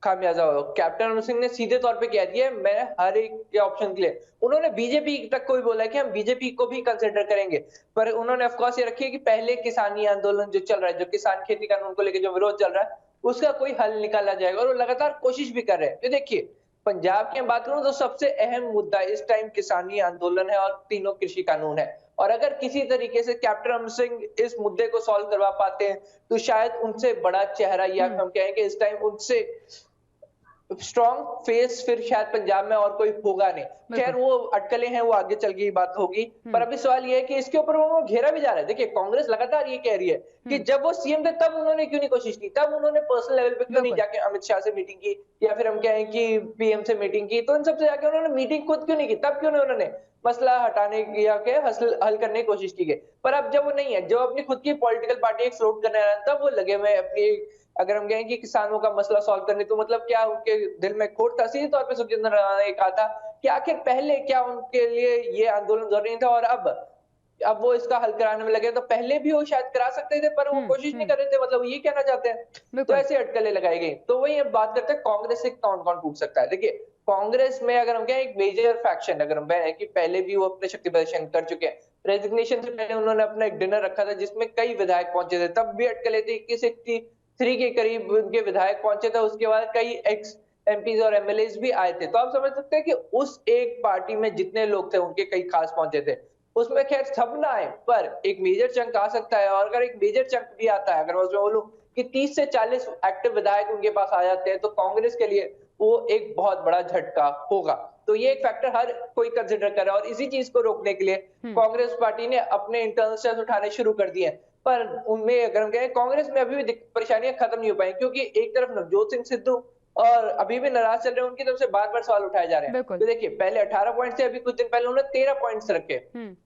Speaker 5: खामियाजा होगा। कैप्टन अमरिंदर सिंह ने सीधे तौर पे कह दिया मैं हर एक के ऑप्शन के लिए, उन्होंने बीजेपी तक को भी बोला है कि हम बीजेपी को भी कंसिडर करेंगे, पर उन्होंने ऑफकोर्स ये रखी है कि पहले किसानी आंदोलन जो चल रहा है, जो किसान खेती कानून को लेकर जो विरोध चल रहा है, उसका कोई हल निकाला जाएगा और वो लगातार कोशिश भी कर रहे हैं। तो देखिए पंजाब की बात करूं तो सबसे अहम मुद्दा इस टाइम किसानी आंदोलन है और तीनों कृषि कानून है। और अगर किसी तरीके से कैप्टन अमरिंदर सिंह इस मुद्दे को सॉल्व करवा पाते हैं तो शायद उनसे बड़ा चेहरा या हम कहेंगे इस टाइम उनसे स्ट्रॉन्ग फेस फिर शायद पंजाब में और कोई होगा नहीं। खैर वो अटकलें हैं, वो आगे चल के बात होगी, पर अभी सवाल ये है कि इसके ऊपर वो घेरा भी जा रहा है। देखिए कांग्रेस लगातार ये कह रही है कि जब वो सीएम थे तब उन्होंने क्यों नहीं कोशिश की, तब उन्होंने पर्सनल लेवल पे क्यों नहीं जाके अमित शाह से मीटिंग की या फिर हम कहें कि पीएम से मीटिंग की, तो इन सबसे जाके उन्होंने मीटिंग खुद क्यों नहीं की, तब क्यों नहीं उन्होंने मसला हटाने की या हल करने की कोशिश की गई। पर अब जब वो नहीं है, जब अपनी खुद की पॉलिटिकल पार्टी एक फ्लोट करने रहा है, तब वो लगे हुए अपनी अगर हम कहें कि किसानों का मसला सॉल्व करने, तो मतलब क्या उनके दिल में खोट था। सीधे तौर पे सुखजिंदर राणा ने कहा था कि आखिर पहले क्या उनके लिए ये आंदोलन जरूरी था और अब वो इसका हल कराने में लगे, तो पहले भी वो शायद करा सकते थे पर वो कोशिश नहीं कर रहे थे, मतलब ये कहना चाहते हैं। तो ऐसे अटकलें लगाई गई। तो वही अब बात करते हैं कांग्रेस से कौन कौन टूट सकता है। देखिए कांग्रेस में अगर हम कहें एक मेजर फैक्शन अगर हम कहें कि पहले भी वो अपने शक्ति प्रदर्शन कर चुके हैं, रेजिग्नेशन से पहले उन्होंने अपना एक डिनर रखा था जिसमें कई विधायक पहुंचे थे, तब भी अटकलें थी कि 63 के करीब उनके विधायक पहुंचे थे, उसके बाद कई एक्स एमपीज और एमएलएज भी आए थे। तो आप समझ सकते हैं कि उस एक पार्टी में जितने लोग थे उनके कई खास पहुंचे थे, उसमें खैर सब ना आए पर एक मेजर चंक आ सकता है। और अगर एक मेजर चंक भी आता है, अगर मैं उसमें बोलूं कि 30 से 40 एक्टिव विधायक उनके पास आ जाते हैं, तो कांग्रेस के लिए वो एक बहुत बड़ा झटका होगा। तो ये एक फैक्टर हर कोई कंसिडर कर रहा है और इसी चीज को रोकने के लिए कांग्रेस पार्टी ने अपने इंटरनल स्टेप्स उठाने शुरू कर दिए हैं। पर उनमें अगर हम कहें कांग्रेस में अभी भी परेशानियां खत्म नहीं हो पाई, क्योंकि एक तरफ नवजोत सिंह सिद्धू और अभी भी नाराज चल रहे हैं, उनकी तरफ से बार बार सवाल उठाए जा रहे हैं। तो देखिए पहले 18 पॉइंट थे, अभी कुछ दिन पहले उन्होंने 13 पॉइंट्स रखे।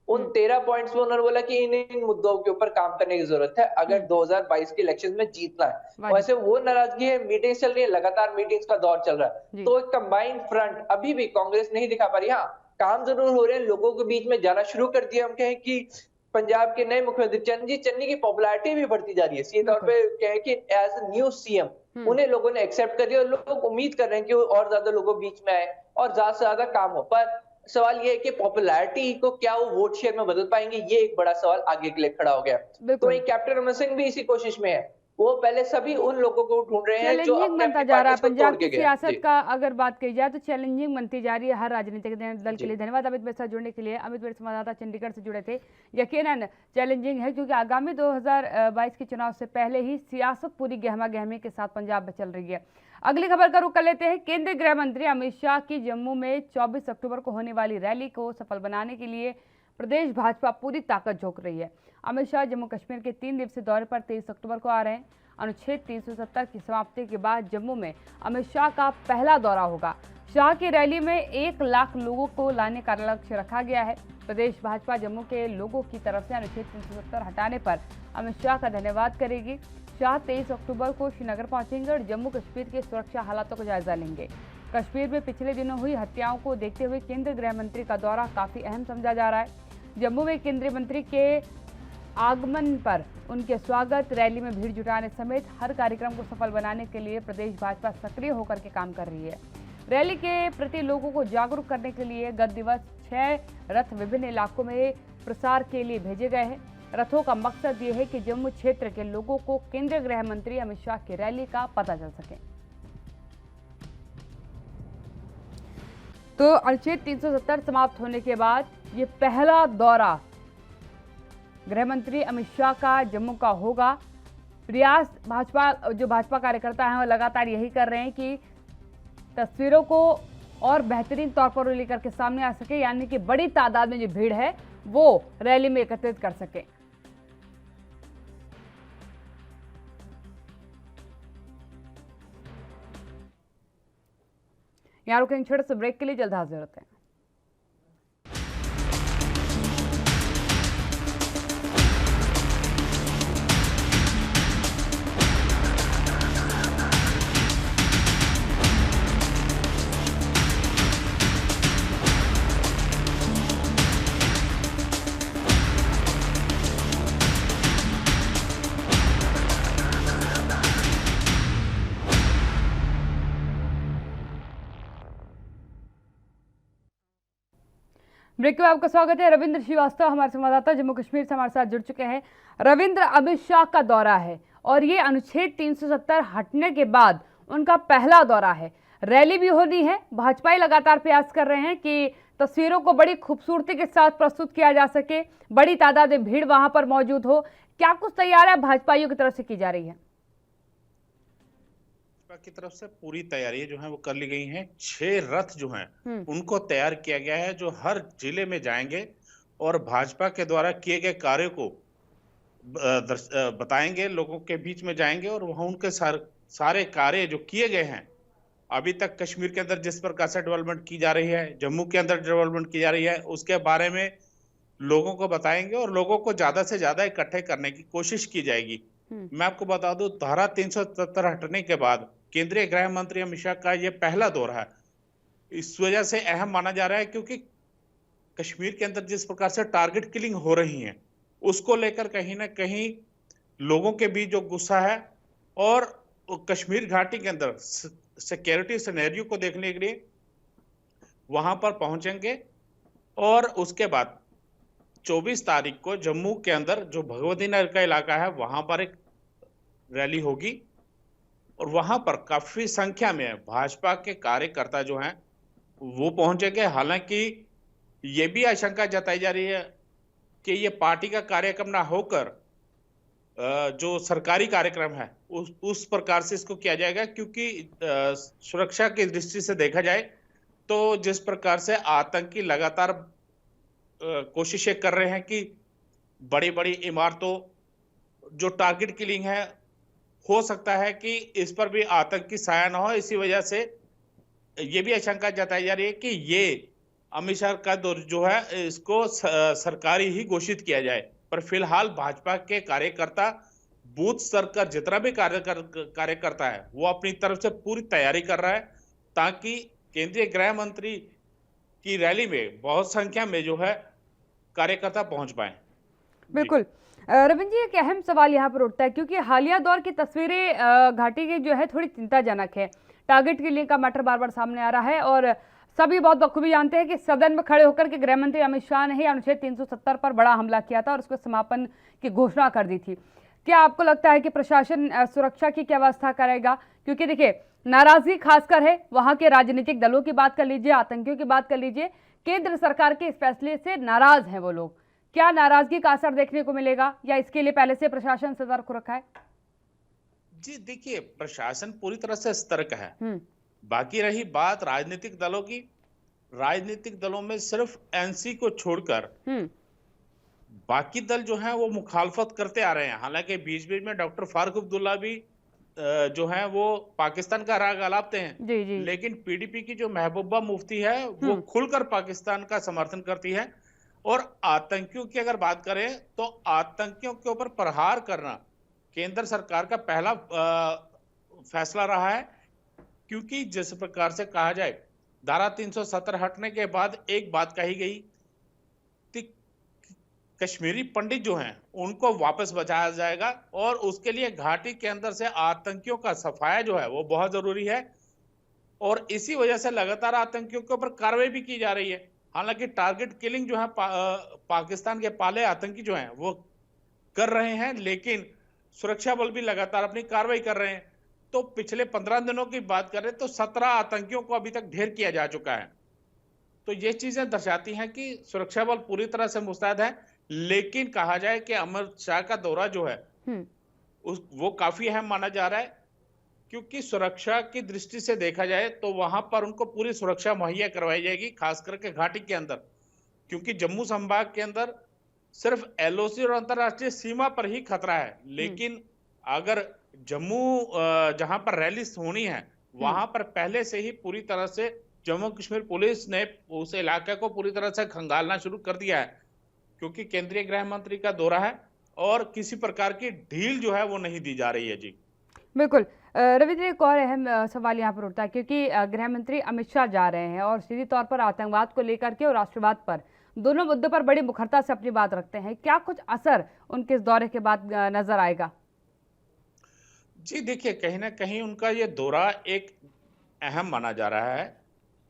Speaker 5: उन 13 पॉइंट्स में उन्होंने बोला कि इन मुद्दों के ऊपर काम करने की जरूरत है अगर 2022 के इलेक्शन में जीतना है। वैसे वो नाराजगी है, मीटिंग्स चल रही है, लगातार मीटिंग्स का दौर चल रहा है, तो एक कंबाइंड फ्रंट अभी भी कांग्रेस नहीं दिखा पा रही। हाँ काम जरूर हो रहे हैं, लोगों के बीच में जाना शुरू कर दिया। हम कहें कि पंजाब के नए मुख्यमंत्री चरणजीत चन्नी की पॉपुलैरिटी भी बढ़ती जा रही है। सीधे तौर पे कहें कि एज अ न्यू सीएम उन्हें लोगों ने एक्सेप्ट कर लिया और लोग उम्मीद कर रहे हैं कि वो और ज्यादा लोगों बीच में आए और ज्यादा से ज्यादा काम हो। पर सवाल ये है कि पॉपुलैरिटी को क्या वो वोट शेयर में बदल पाएंगे, ये एक बड़ा सवाल आगे के लिए खड़ा हो गया। तो ये कैप्टन अमर सिंह भी इसी कोशिश में है, वो पहले सभी उन लोगों को ढूंढ रहे हैं जो
Speaker 1: चैलेंजिंग
Speaker 5: अपने
Speaker 1: बनता
Speaker 5: अपनी
Speaker 1: जा रहा है
Speaker 5: पार्टी को
Speaker 1: पंजाब
Speaker 5: तोड़
Speaker 1: की
Speaker 5: के गए।
Speaker 1: सियासत
Speaker 5: जी।
Speaker 1: का अगर बात की जाए तो चैलेंजिंग बनती जा रही है हर राजनीतिक दल के लिए। धन्यवाद अमित मेरे साथ जुड़ने के लिए। अमित मेरे संवाददाता चंडीगढ़ से जुड़े थे। यकीनन चैलेंजिंग है क्योंकि आगामी 2022 के चुनाव से पहले ही सियासत पूरी गहमा गहमी के साथ पंजाब में चल रही है। अगली खबर का रुख कर लेते हैं। केंद्रीय गृह मंत्री अमित शाह की जम्मू में 24 अक्टूबर को होने वाली रैली को सफल बनाने के लिए प्रदेश भाजपा पूरी ताकत झोंक रही है। अमित शाह जम्मू कश्मीर के 3 दिवसीय दौरे पर 23 अक्टूबर को आ रहे हैं। अनुच्छेद 370 की समाप्ति के बाद जम्मू में अमित शाह का पहला दौरा होगा। शाह की रैली में 1 लाख लोगों को लाने का लक्ष्य रखा गया है। प्रदेश भाजपा जम्मू के लोगों की तरफ से अनुच्छेद 370 हटाने पर अमित शाह का धन्यवाद करेगी। शाह 23 अक्टूबर को श्रीनगर पहुंचेंगे और जम्मू कश्मीर के सुरक्षा हालातों का जायजा लेंगे। कश्मीर में पिछले दिनों हुई हत्याओं को देखते हुए केंद्रीय गृह मंत्री का दौरा काफी अहम समझा जा रहा है। जम्मू में केंद्रीय मंत्री के आगमन पर उनके स्वागत, रैली में भीड़ जुटाने समेत हर कार्यक्रम को सफल बनाने के लिए प्रदेश भाजपा सक्रिय होकर के काम कर रही है। रैली के प्रति लोगों को जागरूक करने के लिए गत दिवस 6 रथ विभिन्न इलाकों में प्रसार के लिए भेजे गए हैं। रथों का मकसद ये है कि जम्मू क्षेत्र के लोगों को केंद्रीय गृह मंत्री अमित शाह की रैली का पता चल सके। तो अनुच्छेद 370 समाप्त होने के बाद ये पहला दौरा गृह मंत्री अमित शाह का जम्मू का होगा। प्रयास भाजपा कार्यकर्ता हैं वो लगातार यही कर रहे हैं कि तस्वीरों को और बेहतरीन तौर पर लेकर के सामने आ सके, यानी कि बड़ी तादाद में जो भीड़ है वो रैली में एकत्रित कर सके। यहाँ रुकेंगे छोटे से ब्रेक के लिए, जल्द हाजिर होते हैं। ब्रेक के बाद आपका स्वागत है। रविंद्र श्रीवास्तव हमारे संवाददाता जम्मू कश्मीर से हमारे साथ जुड़ चुके हैं। रविंद्र, अमित शाह का दौरा है और ये अनुच्छेद 370 हटने के बाद उनका पहला दौरा है। रैली भी होनी है। भाजपा लगातार प्रयास कर रहे हैं कि तस्वीरों को बड़ी खूबसूरती के साथ प्रस्तुत किया जा सके, बड़ी तादाद में भीड़ वहां पर मौजूद हो। क्या कुछ तैयारियां भाजपाइयों की तरफ से की जा रही है?
Speaker 6: की तरफ से पूरी तैयारी जो है वो कर ली गई हैं। 6 रथ जो हैं उनको तैयार किया गया है जो हर जिले में जाएंगे और भाजपा के द्वारा किए गए कार्यों को बताएंगे, लोगों के बीच में जाएंगे और वहां उनके सारे कार्य जो किए गए हैं अभी तक कश्मीर के अंदर जिस प्रकार से डेवलपमेंट की जा रही है, जम्मू के अंदर डेवलपमेंट की जा रही है, उसके बारे में लोगों को बताएंगे और लोगों को ज्यादा से ज्यादा इकट्ठे करने की कोशिश की जाएगी। मैं आपको बता दूं, धारा 370 हटने के बाद केंद्रीय गृह मंत्री अमित शाह का यह पहला दौरा है। इस वजह से अहम माना जा रहा है क्योंकि कश्मीर के अंदर जिस प्रकार से टारगेट किलिंग हो रही है उसको लेकर कहीं ना कहीं लोगों के बीच जो गुस्सा है और कश्मीर घाटी के अंदर सिक्योरिटी सिनेरियो को देखने के लिए वहां पर पहुंचेंगे और उसके बाद 24 तारीख को जम्मू के अंदर जो भगवती नगर का इलाका है वहां पर एक रैली होगी और वहां पर काफी संख्या में भाजपा के कार्यकर्ता जो हैं वो पहुंचेंगे। हालांकि ये भी आशंका जताई जा रही है कि ये पार्टी का कार्यक्रम ना होकर जो सरकारी कार्यक्रम है उस प्रकार से इसको किया जाएगा, क्योंकि सुरक्षा की दृष्टि से देखा जाए तो जिस प्रकार से आतंकी लगातार कोशिशें कर रहे हैं कि बड़ी बड़ी इमारतों जो टारगेट किलिंग है, हो सकता है कि इस पर भी आतंकी साया न हो। इसी वजह से ये भी आशंका जताई जा रही है कि ये अमित शाह का दौर जो है इसको सरकारी ही घोषित किया जाए। पर फिलहाल भाजपा के कार्यकर्ता बूथ स्तर का जितना भी कार्यकर्ता है वो अपनी तरफ से पूरी तैयारी कर रहा है ताकि केंद्रीय गृह मंत्री की रैली में बहुत संख्या में जो है कार्यकर्ता पहुंच पाए।
Speaker 1: बिल्कुल। रविंद्र जी, एक अहम सवाल यहाँ पर उठता है क्योंकि हालिया दौर की तस्वीरें घाटी की जो है थोड़ी चिंताजनक है। टारगेट किलिंग का मैटर बार बार सामने आ रहा है और सभी बहुत बखूबी जानते हैं कि सदन में खड़े होकर के गृह मंत्री अमित शाह ने ही अनुच्छेद 370 पर बड़ा हमला किया था और उसको समापन की घोषणा कर दी थी। क्या आपको लगता है कि प्रशासन सुरक्षा की क्या व्यवस्था करेगा? क्योंकि देखिए, नाराजगी खासकर है वहां के राजनीतिक दलों की बात कर लीजिए, आतंकियों की बात कर लीजिए, केंद्र सरकार के इस फैसले से नाराज हैं वो लोग। क्या नाराजगी का असर देखने को मिलेगा या इसके लिए पहले से प्रशासन सतर्क हो रखा है?
Speaker 6: जी देखिए, प्रशासन पूरी तरह से सतर्क है।
Speaker 1: हम्म।
Speaker 6: बाकी रही बात राजनीतिक दलों की, राजनीतिक दलों में सिर्फ एनसी को छोड़कर बाकी दल जो है वो मुखालफत करते आ रहे हैं। हालांकि बीच बीच में डॉक्टर फारूक अब्दुल्ला भी जो है वो पाकिस्तान का राग अलापते हैं।
Speaker 1: जी जी।
Speaker 6: लेकिन पीडीपी की जो महबूबा मुफ्ती है वो खुलकर पाकिस्तान का समर्थन करती है। और आतंकियों की अगर बात करें तो आतंकियों के ऊपर प्रहार करना केंद्र सरकार का पहला फैसला रहा है। क्योंकि जिस प्रकार से कहा जाए, धारा 370 हटने के बाद एक बात कही गई कि कश्मीरी पंडित जो हैं उनको वापस बचाया जाएगा और उसके लिए घाटी के अंदर से आतंकियों का सफाया जो है वो बहुत जरूरी है। और इसी वजह से लगातार आतंकियों के ऊपर कार्रवाई भी की जा रही है। हालांकि टारगेट किलिंग जो है पाकिस्तान के पाले आतंकी जो हैं वो कर रहे हैं, लेकिन सुरक्षा बल भी लगातार अपनी कार्रवाई कर रहे हैं। तो पिछले 15 दिनों की बात करें तो 17 आतंकियों को अभी तक ढेर किया जा चुका है। तो ये चीजें दर्शाती हैं कि सुरक्षा बल पूरी तरह से मुस्तैद है। लेकिन कहा जाए कि अमित शाह का दौरा जो है वो काफी अहम माना जा रहा है, क्योंकि सुरक्षा की दृष्टि से देखा जाए तो वहां पर उनको पूरी सुरक्षा मुहैया करवाई जाएगी, खास करके घाटी के अंदर। क्योंकि जम्मू संभाग के अंदर सिर्फ एलओसी और अंतरराष्ट्रीय सीमा पर ही खतरा है, लेकिन अगर जम्मू जहां पर रैली होनी है वहां पर पहले से ही पूरी तरह से जम्मू कश्मीर पुलिस ने उस इलाके को पूरी तरह से खंगालना शुरू कर दिया है। क्योंकि केंद्रीय गृह मंत्री का दौरा है और किसी प्रकार की ढील जो है वो नहीं दी जा रही है। जी
Speaker 1: बिल्कुल। रविंद्र, एक और अहम सवाल यहाँ पर उठता है क्योंकि गृह मंत्री अमित शाह जा रहे हैं और सीधी तौर पर आतंकवाद को लेकर के और राष्ट्रवाद पर दोनों मुद्दों पर बड़ी मुखरता से अपनी बात रखते हैं। क्या कुछ असर उनके इस दौरे के बाद नजर आएगा?
Speaker 6: जी देखिए, कहीं ना कहीं उनका ये दौरा एक अहम माना जा रहा है,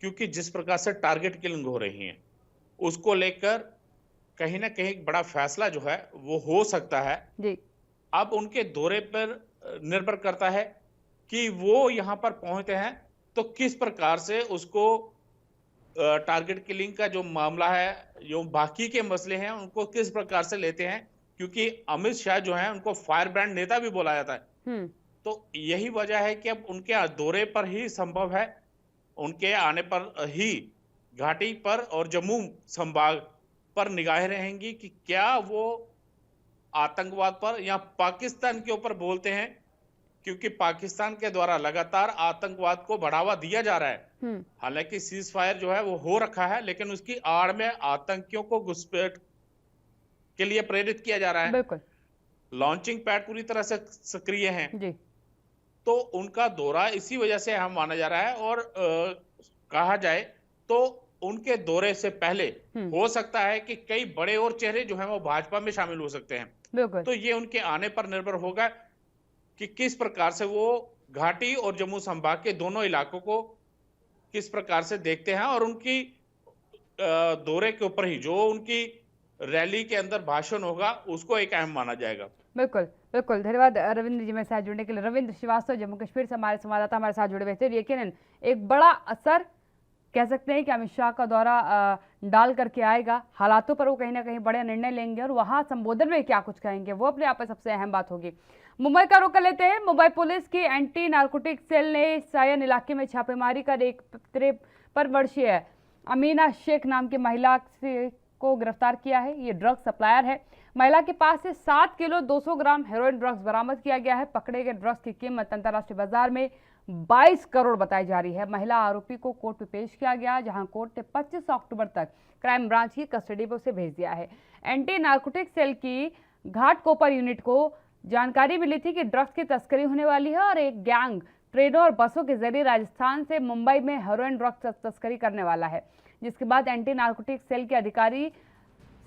Speaker 6: क्योंकि जिस प्रकार से टारगेट किलिंग हो रही है उसको लेकर कहीं ना कहीं एक बड़ा फैसला जो है वो हो सकता है।
Speaker 1: जी।
Speaker 6: अब उनके दौरे पर निर्भर करता है कि वो यहाँ पर पहुंचते हैं तो किस प्रकार से उसको टारगेट किलिंग का जो मामला है, जो बाकी के मसले हैं, उनको किस प्रकार से लेते हैं। क्योंकि अमित शाह जो है उनको फायर ब्रांड नेता भी बोला जाता है। तो यही वजह है कि अब उनके दौरे पर ही संभव है, उनके आने पर ही घाटी पर और जम्मू संभाग पर निगाहें रहेंगी कि क्या वो आतंकवाद पर या पाकिस्तान के ऊपर बोलते हैं। क्योंकि पाकिस्तान के द्वारा लगातार आतंकवाद को बढ़ावा दिया जा रहा है। हालांकि सीज फायर जो है वो हो रखा है, लेकिन उसकी आड़ में आतंकियों को घुसपैठ के लिए प्रेरित किया जा रहा है।
Speaker 1: बिल्कुल।
Speaker 6: लॉन्चिंग पैड पूरी तरह से सक्रिय हैं।
Speaker 1: जी।
Speaker 6: तो उनका दौरा इसी वजह से हम माना जा रहा है। और कहा जाए तो उनके दौरे से पहले हो सकता है कि कई बड़े और चेहरे जो हैं वो भाजपा में शामिल हो सकते हैं।
Speaker 1: बिल्कुल।
Speaker 6: तो ये उनके आने पर निर्भर होगा कि किस प्रकार से वो घाटी और जम्मू संभाग के दोनों इलाकों को किस प्रकार से देखते हैं। और उनकी दौरे के ऊपर ही जो उनकी रैली के अंदर भाषण होगा उसको एक अहम माना जाएगा।
Speaker 1: बिल्कुल बिल्कुल। धन्यवाद रविंद्र जी मेरे साथ जुड़ने के लिए। रविंद्र श्रीवास्तव जम्मू कश्मीर से हमारे संवाददाता हमारे साथ जुड़े हुए थे। यकीनन एक बड़ा असर कह सकते हैं कि अमित शाह का दौरा डाल करके आएगा। हालातों पर वो कहीं ना कहीं बड़े निर्णय लेंगे और वहाँ संबोधन में क्या कुछ कहेंगे वो अपने आप में सबसे अहम बात होगी। मुंबई का रुख कर लेते हैं। मुंबई पुलिस की एंटी नारकोटिक सेल ने सायन इलाके में छापेमारी कर एक 53 वर्षीय अमीना शेख नाम की महिला को गिरफ्तार किया है। ये ड्रग सप्लायर है। महिला के पास से 7 किलो 200 ग्राम हेरोइन ड्रग्स बरामद किया गया है। पकड़े गए ड्रग्स की कीमत अंतर्राष्ट्रीय बाजार में 22 करोड़ बताई जा रही है। महिला आरोपी को कोर्ट में पेश किया गया, जहां कोर्ट ने 25 अक्टूबर तक क्राइम ब्रांच की कस्टडी में उसे भेज दिया है। एंटी नारकोटिक सेल की घाटकोपर यूनिट को जानकारी मिली थी कि ड्रग्स की तस्करी होने वाली है और एक गैंग ट्रेनों और बसों के जरिए राजस्थान से मुंबई में हेरोइन ड्रग्स तस्करी करने वाला है। जिसके बाद एंटी नारकोटिक सेल के अधिकारी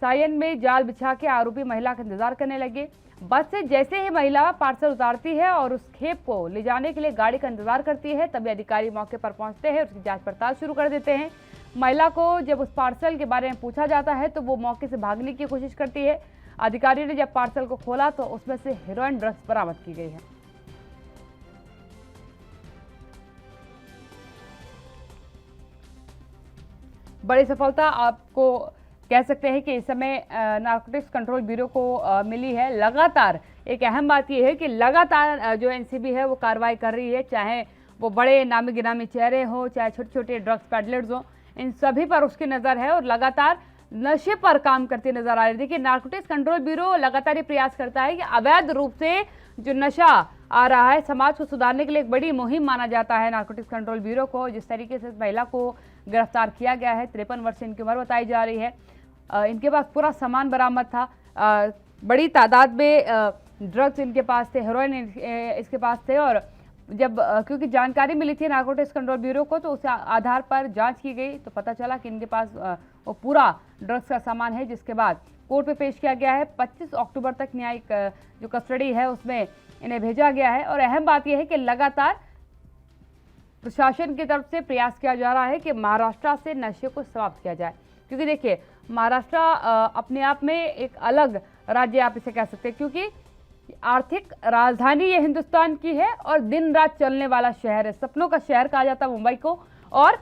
Speaker 1: सायन में जाल बिछा के आरोपी महिला का इंतजार करने लगे। बस से जैसे ही महिला पार्सल उतारती है और उस खेप को ले जाने के लिए गाड़ी का इंतजार करती है, तभी अधिकारी मौके पर पहुंचते हैं, उसकी जांच पड़ताल शुरू कर देते हैं। महिला को जब उस पार्सल के बारे में पूछा जाता है तो वो मौके से भागने की कोशिश करती है। अधिकारी ने जब पार्सल को खोला तो उसमें से हेरोइन ड्रग्स बरामद की गई है। बड़ी सफलता आपको कह सकते हैं कि इस समय नारकोटिक्स कंट्रोल ब्यूरो को मिली है। लगातार एक अहम बात यह है कि लगातार जो एनसीबी है वो कार्रवाई कर रही है, चाहे वो बड़े नामी गिरामी चेहरे हो, चाहे छोटे छोटे ड्रग्स पैडलर्स हो, इन सभी पर उसकी नज़र है और लगातार नशे पर काम करती नजर आ रही है। देखिए, नारकोटिक्स कंट्रोल ब्यूरो लगातार ये प्रयास करता है कि अवैध रूप से जो नशा आ रहा है, समाज को सुधारने के लिए एक बड़ी मुहिम माना जाता है नारकोटिक्स कंट्रोल ब्यूरो को। जिस तरीके से इस महिला को गिरफ्तार किया गया है, 53 वर्ष इनकी उम्र बताई जा रही है, इनके पास पूरा सामान बरामद था, बड़ी तादाद में ड्रग्स इनके पास थे, हेरोइन इसके पास थे। और जब क्योंकि जानकारी मिली थी नारकोटिक्स कंट्रोल ब्यूरो को, तो उस आधार पर जांच की गई तो पता चला कि इनके पास वो पूरा ड्रग्स का सामान है, जिसके बाद कोर्ट में पेश किया गया है। 25 अक्टूबर तक न्यायिक जो कस्टडी है उसमें इन्हें भेजा गया है। और अहम बात यह है कि लगातार प्रशासन की तरफ से प्रयास किया जा रहा है कि महाराष्ट्र से नशे को समाप्त किया जाए, क्योंकि देखिए महाराष्ट्र अपने आप में एक अलग राज्य आप इसे कह सकते हैं, क्योंकि आर्थिक राजधानी ये हिंदुस्तान की है और दिन रात चलने वाला शहर है, सपनों का शहर कहा जाता है मुंबई को। और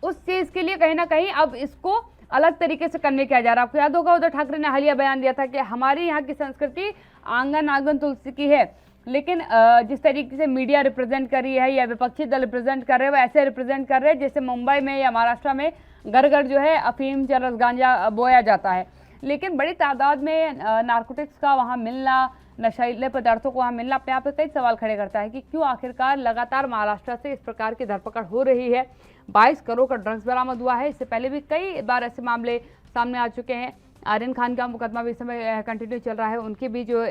Speaker 1: उस चीज के लिए कहीं ना कहीं अब इसको अलग तरीके से कन्वे किया जा रहा है। आपको याद होगा उद्धव ठाकरे ने हालिया बयान दिया था कि हमारी यहाँ की संस्कृति आंगन आंगन तुलसी की है, लेकिन जिस तरीके से मीडिया रिप्रेजेंट कर रही है या विपक्षी दल रिप्रेजेंट कर रहे हैं, वो ऐसे रिप्रेजेंट कर रहे हैं जैसे मुंबई में या महाराष्ट्र में घर घर जो है अफीम, चरस, गांजा बोया जाता है। लेकिन बड़ी तादाद में नारकोटिक्स का वहाँ मिलना, नशीले पदार्थों को वहाँ मिलना अपने आप में कई सवाल खड़े करता है कि क्यों आखिरकार लगातार महाराष्ट्र से इस प्रकार की धरपकड़ हो रही है। 22 करोड़ का ड्रग्स बरामद हुआ है। इससे पहले भी कई बार ऐसे मामले सामने आ चुके हैं। आर्यन खान का मुकदमा भी इस समय कंटिन्यू चल रहा है, उनकी भी जो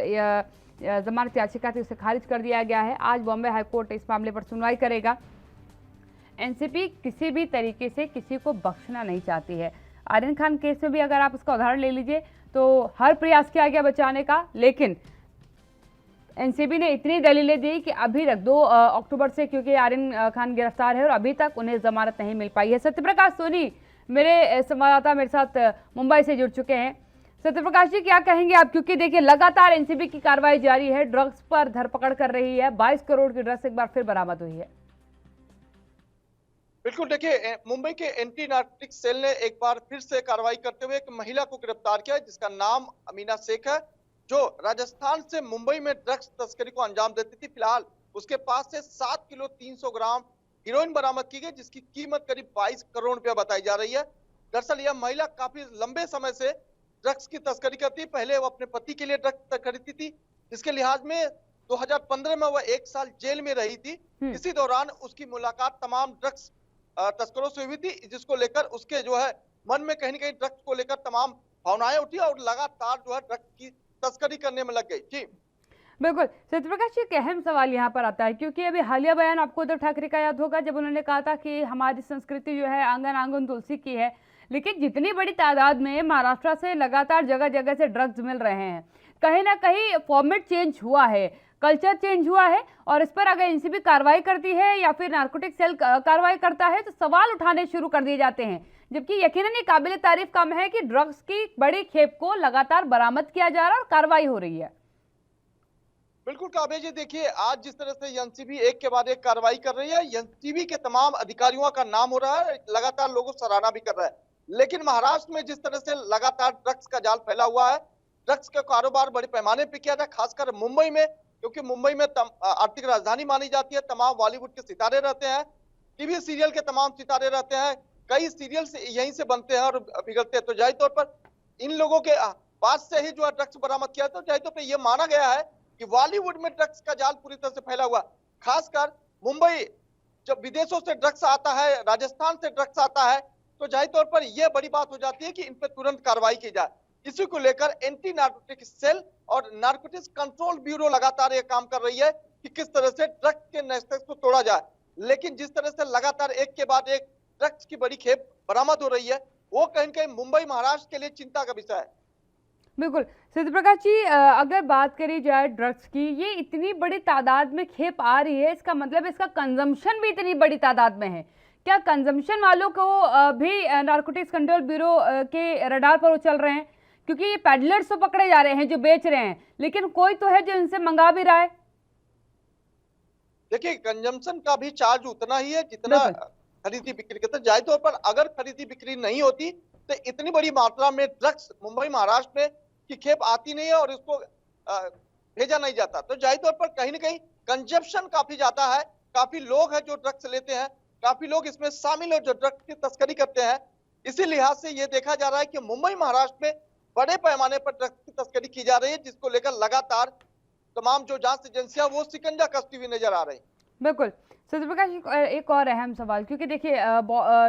Speaker 1: जमानत याचिका थी उसे खारिज कर दिया गया है। आज बॉम्बे हाईकोर्ट इस मामले पर सुनवाई करेगा। एनसीबी किसी भी तरीके से किसी को बख्शना नहीं चाहती है। आर्यन खान केस में भी अगर आप इसका उदाहरण ले लीजिए तो हर प्रयास किया गया बचाने का, लेकिन एनसीबी ने इतनी दलीलें दी कि अभी तक 2 अक्टूबर से, क्योंकि आर्यन खान गिरफ्तार है और अभी तक उन्हें जमानत नहीं मिल पाई है। सत्यप्रकाश सोनी मेरे संवाददाता मेरे साथ मुंबई से जुड़ चुके हैं। सत्यप्रकाश जी, क्या कहेंगे आप, क्योंकि देखिए लगातार एनसीबी की कार्रवाई जारी है, ड्रग्स पर धरपकड़ कर रही है, 22 करोड़ की ड्रग्स एक बार फिर बरामद हुई है।
Speaker 7: बिल्कुल, देखिए मुंबई के एंटी नार्कोटिक्स सेल ने एक बार फिर से कार्रवाई करते हुए एक महिला को गिरफ्तार किया जिसका नाम अमीना शेख है, जो राजस्थान से मुंबई में ड्रग्स तस्करी को अंजाम देती थी। फिलहाल उसके पास से 7 किलो 300 ग्राम हेरोइन बरामद की गई, जिसकी कीमत करीब 22 करोड़ रुपया बताई जा रही है। दरअसल यह महिला काफी लंबे समय से ड्रग्स की तस्करी करती है। पहले वो अपने पति के लिए ड्रग्स खरीदती थी, जिसके लिहाज में 2015 में वह 1 साल जेल में रही थी। इसी दौरान उसकी मुलाकात तमाम ड्रग्स तस्करों से हुई थी, जिसको लेकर उसके जो है मन में कहीं न कहीं ड्रग्स को लेकर तमाम भावनाएं उठी और लगातार जो है ड्रग्स की तस्करी करने में लग गई। जी
Speaker 1: बिल्कुल सत्यप्रकाश जी, एक अहम सवाल यहाँ पर आता है, क्योंकि अभी हालिया बयान आपको उद्धव ठाकरे का याद होगा जब उन्होंने कहा था कि हमारी संस्कृति जो है आंगन आंगन तुलसी की है। लेकिन जितनी बड़ी तादाद में महाराष्ट्र से लगातार जगह जगह से ड्रग्स मिल रहे हैं, कहीं ना कहीं फॉर्मेट चेंज हुआ है, कल्चर चेंज हुआ है। और इस पर अगर एनसीबी कार्रवाई करती है या फिर नारकोटिक सेल कार्रवाई करता है तो सवाल उठाने शुरू कर दिए जाते हैं, जबकि यकीनन ये काबिल तारीफ काम है कि ड्रग्स की बड़ी खेप को लगातार बरामद किया जा रहा है और कार्रवाई हो रही है।
Speaker 7: बिल्कुल काबे जी, देखिए आज जिस तरह से एनसीबी एक के बाद एक कार्रवाई कर रही है, एनसीबी के तमाम अधिकारियों का नाम हो रहा है, लगातार लोगों सराहना भी कर रहा है। लेकिन महाराष्ट्र में जिस तरह से लगातार ड्रग्स का जाल फैला हुआ है, ड्रग्स का कारोबार बड़े पैमाने पर किया था, खासकर मुंबई में, क्योंकि मुंबई में आर्थिक राजधानी मानी जाती है। तमाम बॉलीवुड के सितारे रहते हैं, टीवी सीरियल के तमाम सितारे रहते हैं, कई सीरियल से यहीं से बनते हैं और बिगड़ते हैं। तो जाहिर तौर पर इन लोगों के पास से ही जो है ड्रग्स बरामद किया, तो जाहिर तौर पर यह माना गया है कि बॉलीवुड में ड्रग्स का जाल पूरी तरह से फैला हुआ। खासकर मुंबई, जब विदेशों से ड्रग्स आता है, राजस्थान से ड्रग्स आता है, तो जाहिर तौर पर यह बड़ी बात हो जाती है कि इन पर तुरंत कार्रवाई की जाए। इसी को लेकर एंटी नार्कोटिक्स सेल और नार्कोटिक्स कंट्रोल ब्यूरो लगातार ये काम कर रही है कि किस तरह से ड्रग्स के नेटवर्क को तोड़ा जाए। लेकिन जिस तरह से लगातार एक के बाद एक ड्रग्स की बड़ी खेप बरामद हो रही है, वो कहीं न कहीं मुंबई महाराष्ट्र के लिए चिंता का विषय है।
Speaker 1: बिल्कुल। सिद्ध प्रकाश जी, अगर बात करी जाए ड्रग्स की, ये इतनी बड़ी तादाद में खेप आ रही है, इसका मतलब इसका कंजम्पशन भी इतनी बड़ी तादाद में है। क्या कंजम्पशन वालों को भी नारकोटिक्स कंट्रोल ब्यूरो के रडार पर उछल रहे हैं? क्योंकि ये पैडलर्स तो पकड़े जा रहे हैं जो बेच रहे हैं, लेकिन कोई तो है जो इनसे मंगा भी रहा है।
Speaker 7: देखिए, कंजम्पशन का भी चार्ज उतना ही है जितना खरीदी बिक्री करते। जाहिर तौर पर अगर खरीदी बिक्री नहीं होती तो इतनी बड़ी मात्रा में ड्रग्स मुंबई महाराष्ट्र में की खेप आती नहीं है और इसको भेजा नहीं जाता। तो जाहिर तौर पर कहीं ना कहीं कंजप्शन काफी ज्यादा है, काफी लोग हैं जो ड्रग्स लेते हैं, काफी लोग इसमें शामिल है जो ड्रग्स की तस्करी करते हैं। इसी लिहाज से ये देखा जा रहा है कि मुंबई महाराष्ट्र में बड़े पैमाने पर ड्रग्स की तस्करी की जा रही है, जिसको लेकर लगातार तमाम जो जांच एजेंसियां वो शिकंजा कसती हुई नजर आ रही।
Speaker 1: बिल्कुल। सत्य प्रकाश, एक और अहम सवाल, क्योंकि देखिए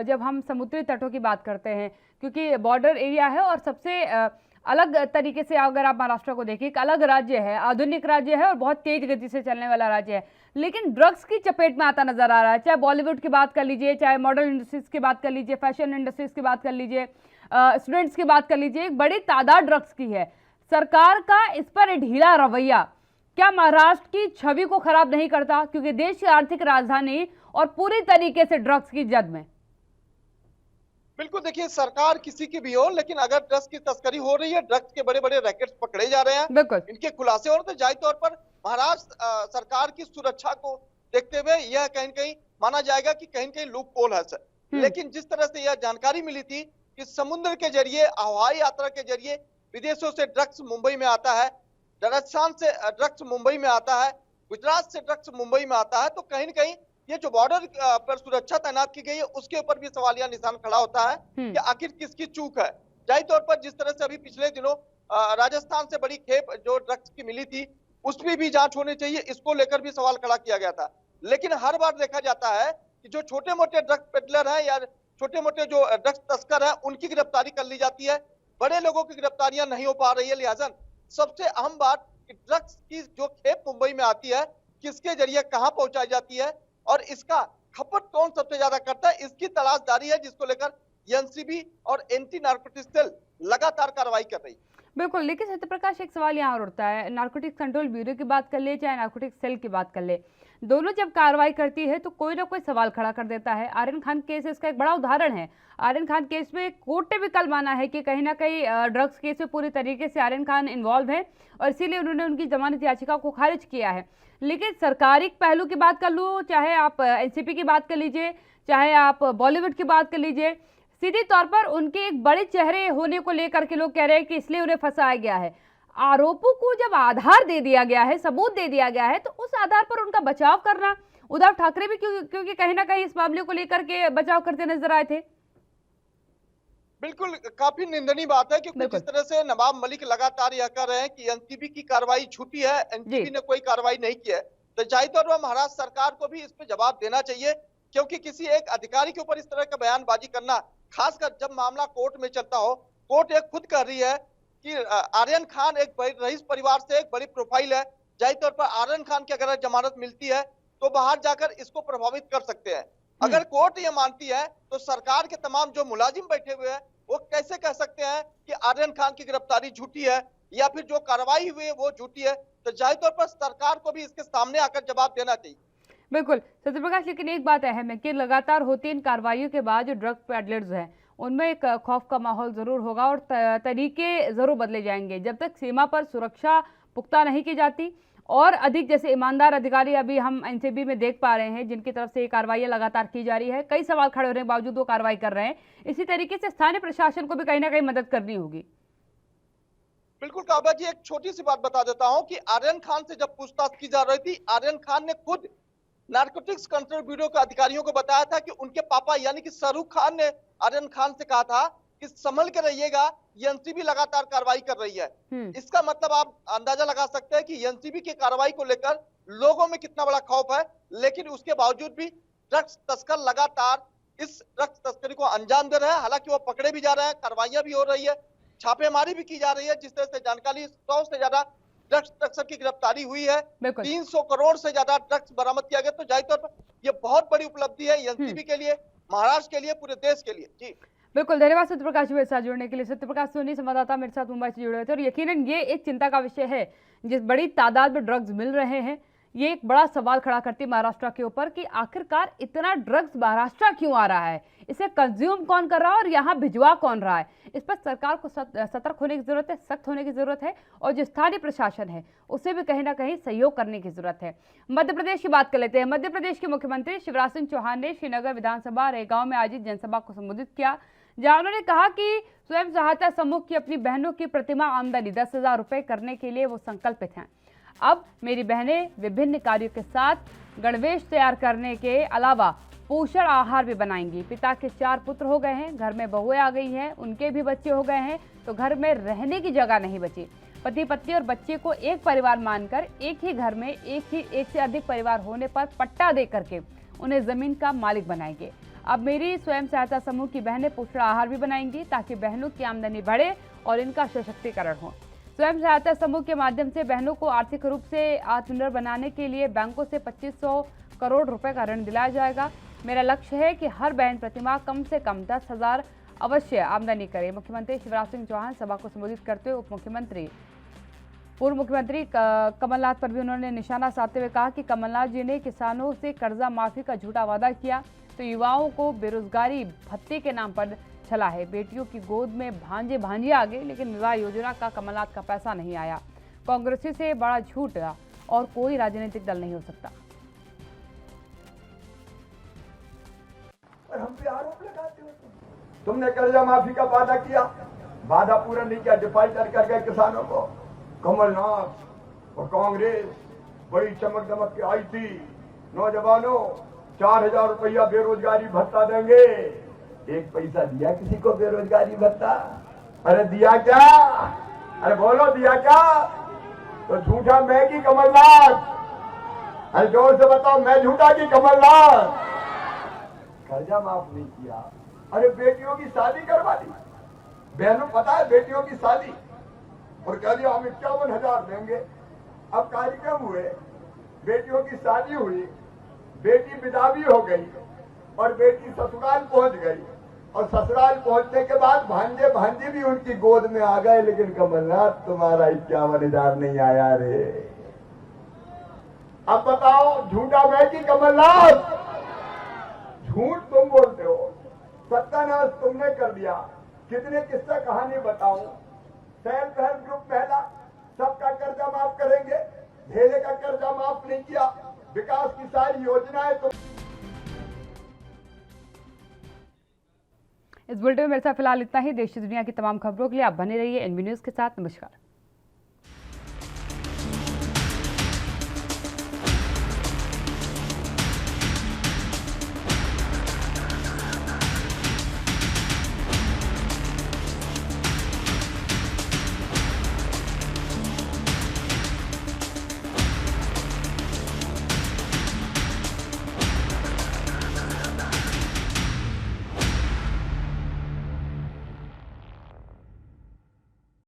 Speaker 1: जब हम समुद्री तटों की बात करते हैं, क्योंकि बॉर्डर एरिया है और सबसे अलग तरीके से अगर आप महाराष्ट्र को देखिए, एक अलग राज्य है, आधुनिक राज्य है और बहुत तेज गति से चलने वाला राज्य है, लेकिन ड्रग्स की चपेट में आता नजर आ रहा है। चाहे बॉलीवुड की बात कर लीजिए, चाहे मॉडल इंडस्ट्रीज की बात कर लीजिए, फैशन इंडस्ट्रीज की बात कर लीजिए, स्टूडेंट्स की बात कर लीजिए, एक बड़ी तादाद ड्रग्स की है। सरकार का इस पर ढीला रवैया क्या महाराष्ट्र की छवि को खराब नहीं करता, क्योंकि देश की आर्थिक राजधानी और पूरी तरीके से ड्रग्स की जद में?
Speaker 7: बिल्कुल, देखिए सरकार किसी की भी हो, लेकिन अगर ड्रग्स की तस्करी हो रही है, ड्रग्स के बड़े बड़े रैकेट्स पकड़े जा रहे हैं,
Speaker 1: बिल्कुल,
Speaker 7: इनके खुलासे हो रहे, तो जाहिर तौर पर महाराष्ट्र सरकार की सुरक्षा को देखते हुए यह कहीं कहीं माना जाएगा कि कहीं कहीं लूप होल है सर। लेकिन जिस तरह से यह जानकारी मिली थी कि समुद्र के जरिए, हवाई यात्रा के जरिए विदेशों से ड्रग्स मुंबई में आता है, राजस्थान से ड्रग्स मुंबई में आता है, गुजरात से ड्रग्स मुंबई में आता है, तो कहीं न कहीं ये जो बॉर्डर पर सुरक्षा तैनात की गई है उसके ऊपर भी सवालिया निशान खड़ा होता है कि आखिर किसकी चूक है। जाहिर तौर पर जिस तरह से अभी पिछले दिनों राजस्थान से बड़ी खेप जो ड्रग्स की मिली थी उसमें भी जांच होनी चाहिए, इसको लेकर भी सवाल खड़ा किया गया था। लेकिन हर बार देखा जाता है कि जो छोटे मोटे ड्रग्स पेडलर है या छोटे मोटे जो ड्रग्स तस्कर है उनकी गिरफ्तारी कर ली जाती है, बड़े लोगों की गिरफ्तारियां नहीं हो पा रही है। लिहाजा सबसे अहम बात कि ड्रग्स की जो खेप मुंबई में आती है किसके जरिए कहां पहुंचाई जाती है और इसका खपत कौन सबसे ज्यादा करता है, इसकी तलाश जारी है, जिसको लेकर एनसीबी और एंटी नारकोटिक्स सेल लगातार कार्रवाई कर रही है।
Speaker 1: बिल्कुल। लेकिन सत्य प्रकाश, एक सवाल यहाँ और उठता है, नारकोटिक्स कंट्रोल ब्यूरो की बात कर ले चाहे नारकोटिक्स सेल की बात कर ले, दोनों जब कार्रवाई करती है तो कोई ना कोई सवाल खड़ा कर देता है। आर्यन खान केस इसका एक बड़ा उदाहरण है। आर्यन खान केस में कोर्ट ने भी कल माना है कि कहीं ना कहीं ड्रग्स केस में पूरी तरीके से आर्यन खान इन्वॉल्व है और इसीलिए उन्होंने उनकी जमानत याचिका को खारिज किया है। लेकिन सरकारी पहलू की बात कर लूँ, चाहे आप एनसीपी की बात कर लीजिए, चाहे आप बॉलीवुड की बात कर लीजिए, सीधे तौर पर उनके एक बड़े चेहरे होने को लेकर के लोग कह रहे हैं कि इसलिए उन्हें फंसाया गया है। आरोपों को जब आधार दे दिया गया है, सबूत दे दिया गया है, तो उस आधार पर उनका बचाव करना, उद्धव ठाकरे भी क्योंकि कहीं ना कहीं इस मामले को लेकर के बचाव करते नजर आए थे।
Speaker 7: बिल्कुल, काफी निंदनीय बात है क्योंकि जिस तरह से नवाब मलिक लगातार यह कह रहे हैं कि एनसीबी की कार्रवाई छूटी है, एनसीबी ने कोई कार्रवाई नहीं की है, तो जाहिर तौर पर महाराष्ट्र सरकार को भी इस पे जवाब देना चाहिए, क्योंकि किसी एक अधिकारी के ऊपर इस तरह का बयानबाजी करना, खासकर जब मामला कोर्ट में चलता हो, कोर्ट एक खुद कह रही है कि आर्यन खान एक रईस परिवार से एक बड़ी प्रोफाइल है, जाहिर तौर पर आर्यन खान की अगर जमानत मिलती है तो बाहर जाकर इसको प्रभावित कर सकते हैं। अगर कोर्ट ये मानती है तो सरकार के तमाम जो मुलाजिम बैठे हुए हैं वो कैसे कह सकते हैं कि आर्यन खान की गिरफ्तारी झूठी है या फिर जो कार्रवाई हुई है वो झूठी है, तो जाहिर तौर पर सरकार को भी इसके सामने आकर जवाब देना चाहिए।
Speaker 1: बिल्कुल सत्य प्रकाश, लेकिन एक बात अहम है कि लगातार होती इन कार्रवाइयों के बाद जो ड्रग पैडलर्स हैं उनमें एक खौफ का माहौल जरूर होगा और तरीके जरूर बदले जाएंगे। जब तक सीमा पर सुरक्षा पुख्ता नहीं की जाती और अधिक जैसे ईमानदार अधिकारी अभी हम एनसीबी में देख पा रहे हैं जिनकी तरफ से ये कार्रवाई लगातार की जा रही है, कई सवाल खड़े होने के बावजूद वो कार्रवाई कर रहे हैं, इसी तरीके से स्थानीय प्रशासन को भी कहीं ना कहीं मदद करनी होगी।
Speaker 7: बिल्कुल काबा जी, एक छोटी सी बात बता देता हूं कि आर्यन खान से जब पूछताछ की जा रही थी, आर्यन खान ने खुद नारकोटिक्स कंट्रोल ब्यूरो के अधिकारियों को बताया था कि उनके पापा यानी कि शाहरुख खान ने आर्यन खान से कहा था कि संभल के रहिएगा, एनसीबी लगातार कार्रवाई कर रही है। इसका मतलब आप अंदाजा लगा सकते हैं कि एनसीबी की कार्रवाई को लेकर लोगों में कितना बड़ा खौफ है, लेकिन उसके बावजूद भी ड्रग्स तस्कर लगातार इस ड्रग्स तस्करी को अंजाम दे रहे हैं। हालांकि वो पकड़े भी जा रहे हैं, कार्रवाइयां भी हो रही है, छापेमारी भी की जा रही है, जिस तरह से जानकारी 100 से ज्यादा ड्रग्स तस्कर की गिरफ्तारी हुई है, 300 करोड़ से ज्यादा ड्रग्स बरामद किया गया। तो जाहिर तौर पर यह बहुत बड़ी उपलब्धि है एनसीबी के लिए, महाराष्ट्र के लिए, पूरे देश के लिए। जी
Speaker 1: बिल्कुल, धन्यवाद सत्य प्रकाश मेरे साथ जुड़ने के लिए। सत्य प्रकाश सोनी संवाददाता मेरे साथ मुंबई से जुड़े हुए थे और यकीनन ये एक चिंता का विषय है, जिस बड़ी तादाद में ड्रग्स मिल रहे हैं, ये एक बड़ा सवाल खड़ा करती है महाराष्ट्र के ऊपर कि आखिरकार इतना ड्रग्स महाराष्ट्र क्यों आ रहा है, इसे कंज्यूम कौन कर रहा है और यहाँ भिजवा कौन रहा है। इस पर सरकार को सतर्क होने की जरूरत है, सख्त होने की जरूरत है और जो स्थानीय प्रशासन है उसे भी कहीं ना कहीं सहयोग करने की जरूरत है। मध्य प्रदेश की बात कर लेते हैं। मध्य प्रदेश के मुख्यमंत्री शिवराज सिंह चौहान ने श्रीनगर विधानसभा रेगांव में आयोजित जनसभा को संबोधित किया, जहां उन्होंने कहा कि स्वयं सहायता समूह की अपनी बहनों की प्रतिमा आमदनी 10,000 रुपए करने के लिए वो संकल्पित हैं। अब मेरी बहनें विभिन्न कार्यों के साथ गणवेश तैयार करने के अलावा पोषण आहार भी बनाएंगी। पिता के 4 पुत्र हो गए हैं, घर में बहुएं आ गई हैं, उनके भी बच्चे हो गए हैं, तो घर में रहने की जगह नहीं बची। पति पत्नी और बच्चे को एक परिवार मानकर एक ही घर में एक से अधिक परिवार होने पर पट्टा दे करके उन्हें जमीन का मालिक बनाएंगे। अब मेरी स्वयं सहायता समूह की बहनें पोषण आहार भी बनाएंगी ताकि बहनों की आमदनी बढ़े और इनका सशक्तिकरण हो। स्वयं सहायता समूह के माध्यम से बहनों को आर्थिक रूप से आत्मनिर्भर बनाने के लिए बैंकों से 2500 करोड़ रुपए का ऋण दिलाया जाएगा। मेरा लक्ष्य है कि हर बहन प्रतिमाह कम से कम 10,000 अवश्य आमदनी करे। मुख्यमंत्री शिवराज सिंह चौहान सभा को संबोधित करते हुए पूर्व मुख्यमंत्री कमलनाथ पर भी उन्होंने निशाना साधते हुए कहा कि कमलनाथ जी ने किसानों से कर्जा माफी का झूठा वादा किया तो युवाओं को बेरोजगारी भत्ते के नाम पर छला है। बेटियों की गोद में भांजे भांजी आ गए, लेकिन विवाह योजना का कमलनाथ का पैसा नहीं आया। कांग्रेसी से बड़ा झूठ और कोई राजनीतिक दल नहीं हो सकता।
Speaker 8: और हम पे आरोप लगाते हो तुमने कर्जा माफी का वादा किया, वादा पूरा नहीं किया, डिफाल्टर कर गए किसानों को। कमलनाथ और कांग्रेस बड़ी चमक दमक के आई थी, नौजवानों 4,000 रुपया बेरोजगारी भत्ता देंगे। एक पैसा दिया किसी को बेरोजगारी भत्ता? अरे दिया क्या? अरे बोलो दिया क्या? तो झूठा मैं की कमलनाथ? अरे जोर से बताओ, मैं झूठा की कमलनाथ? कर्जा माफ नहीं किया, अरे बेटियों की शादी करवा दी। बहनों पता है बेटियों की शादी, और कह दिया हम 51,000 देंगे। अब कार्यक्रम हुए, बेटियों की शादी हुई, बेटी विदा भी हो गई और बेटी ससुराल पहुंच गई, और ससुराल पहुंचने के बाद भांजे भांजी भी उनकी गोद में आ गए, लेकिन कमलनाथ तुम्हारा 51,000 नहीं आया रे। अब बताओ झूठा मैं की कमलनाथ? झूठ तुम बोलते हो, सत्यानाश तुमने कर दिया। कितने किस्सा कहानी बताऊं? सेल्फ हेल्प ग्रुप पहला, सबका कर्जा माफ करेंगे, ढेले का कर्जा माफ नहीं किया, विकास की सारी योजनाएं तो।
Speaker 1: इस बुलेटिन में मेरे साथ फिलहाल इतना ही। देश दुनिया की तमाम खबरों के लिए आप बने रहिए एनबी न्यूज के साथ। नमस्कार।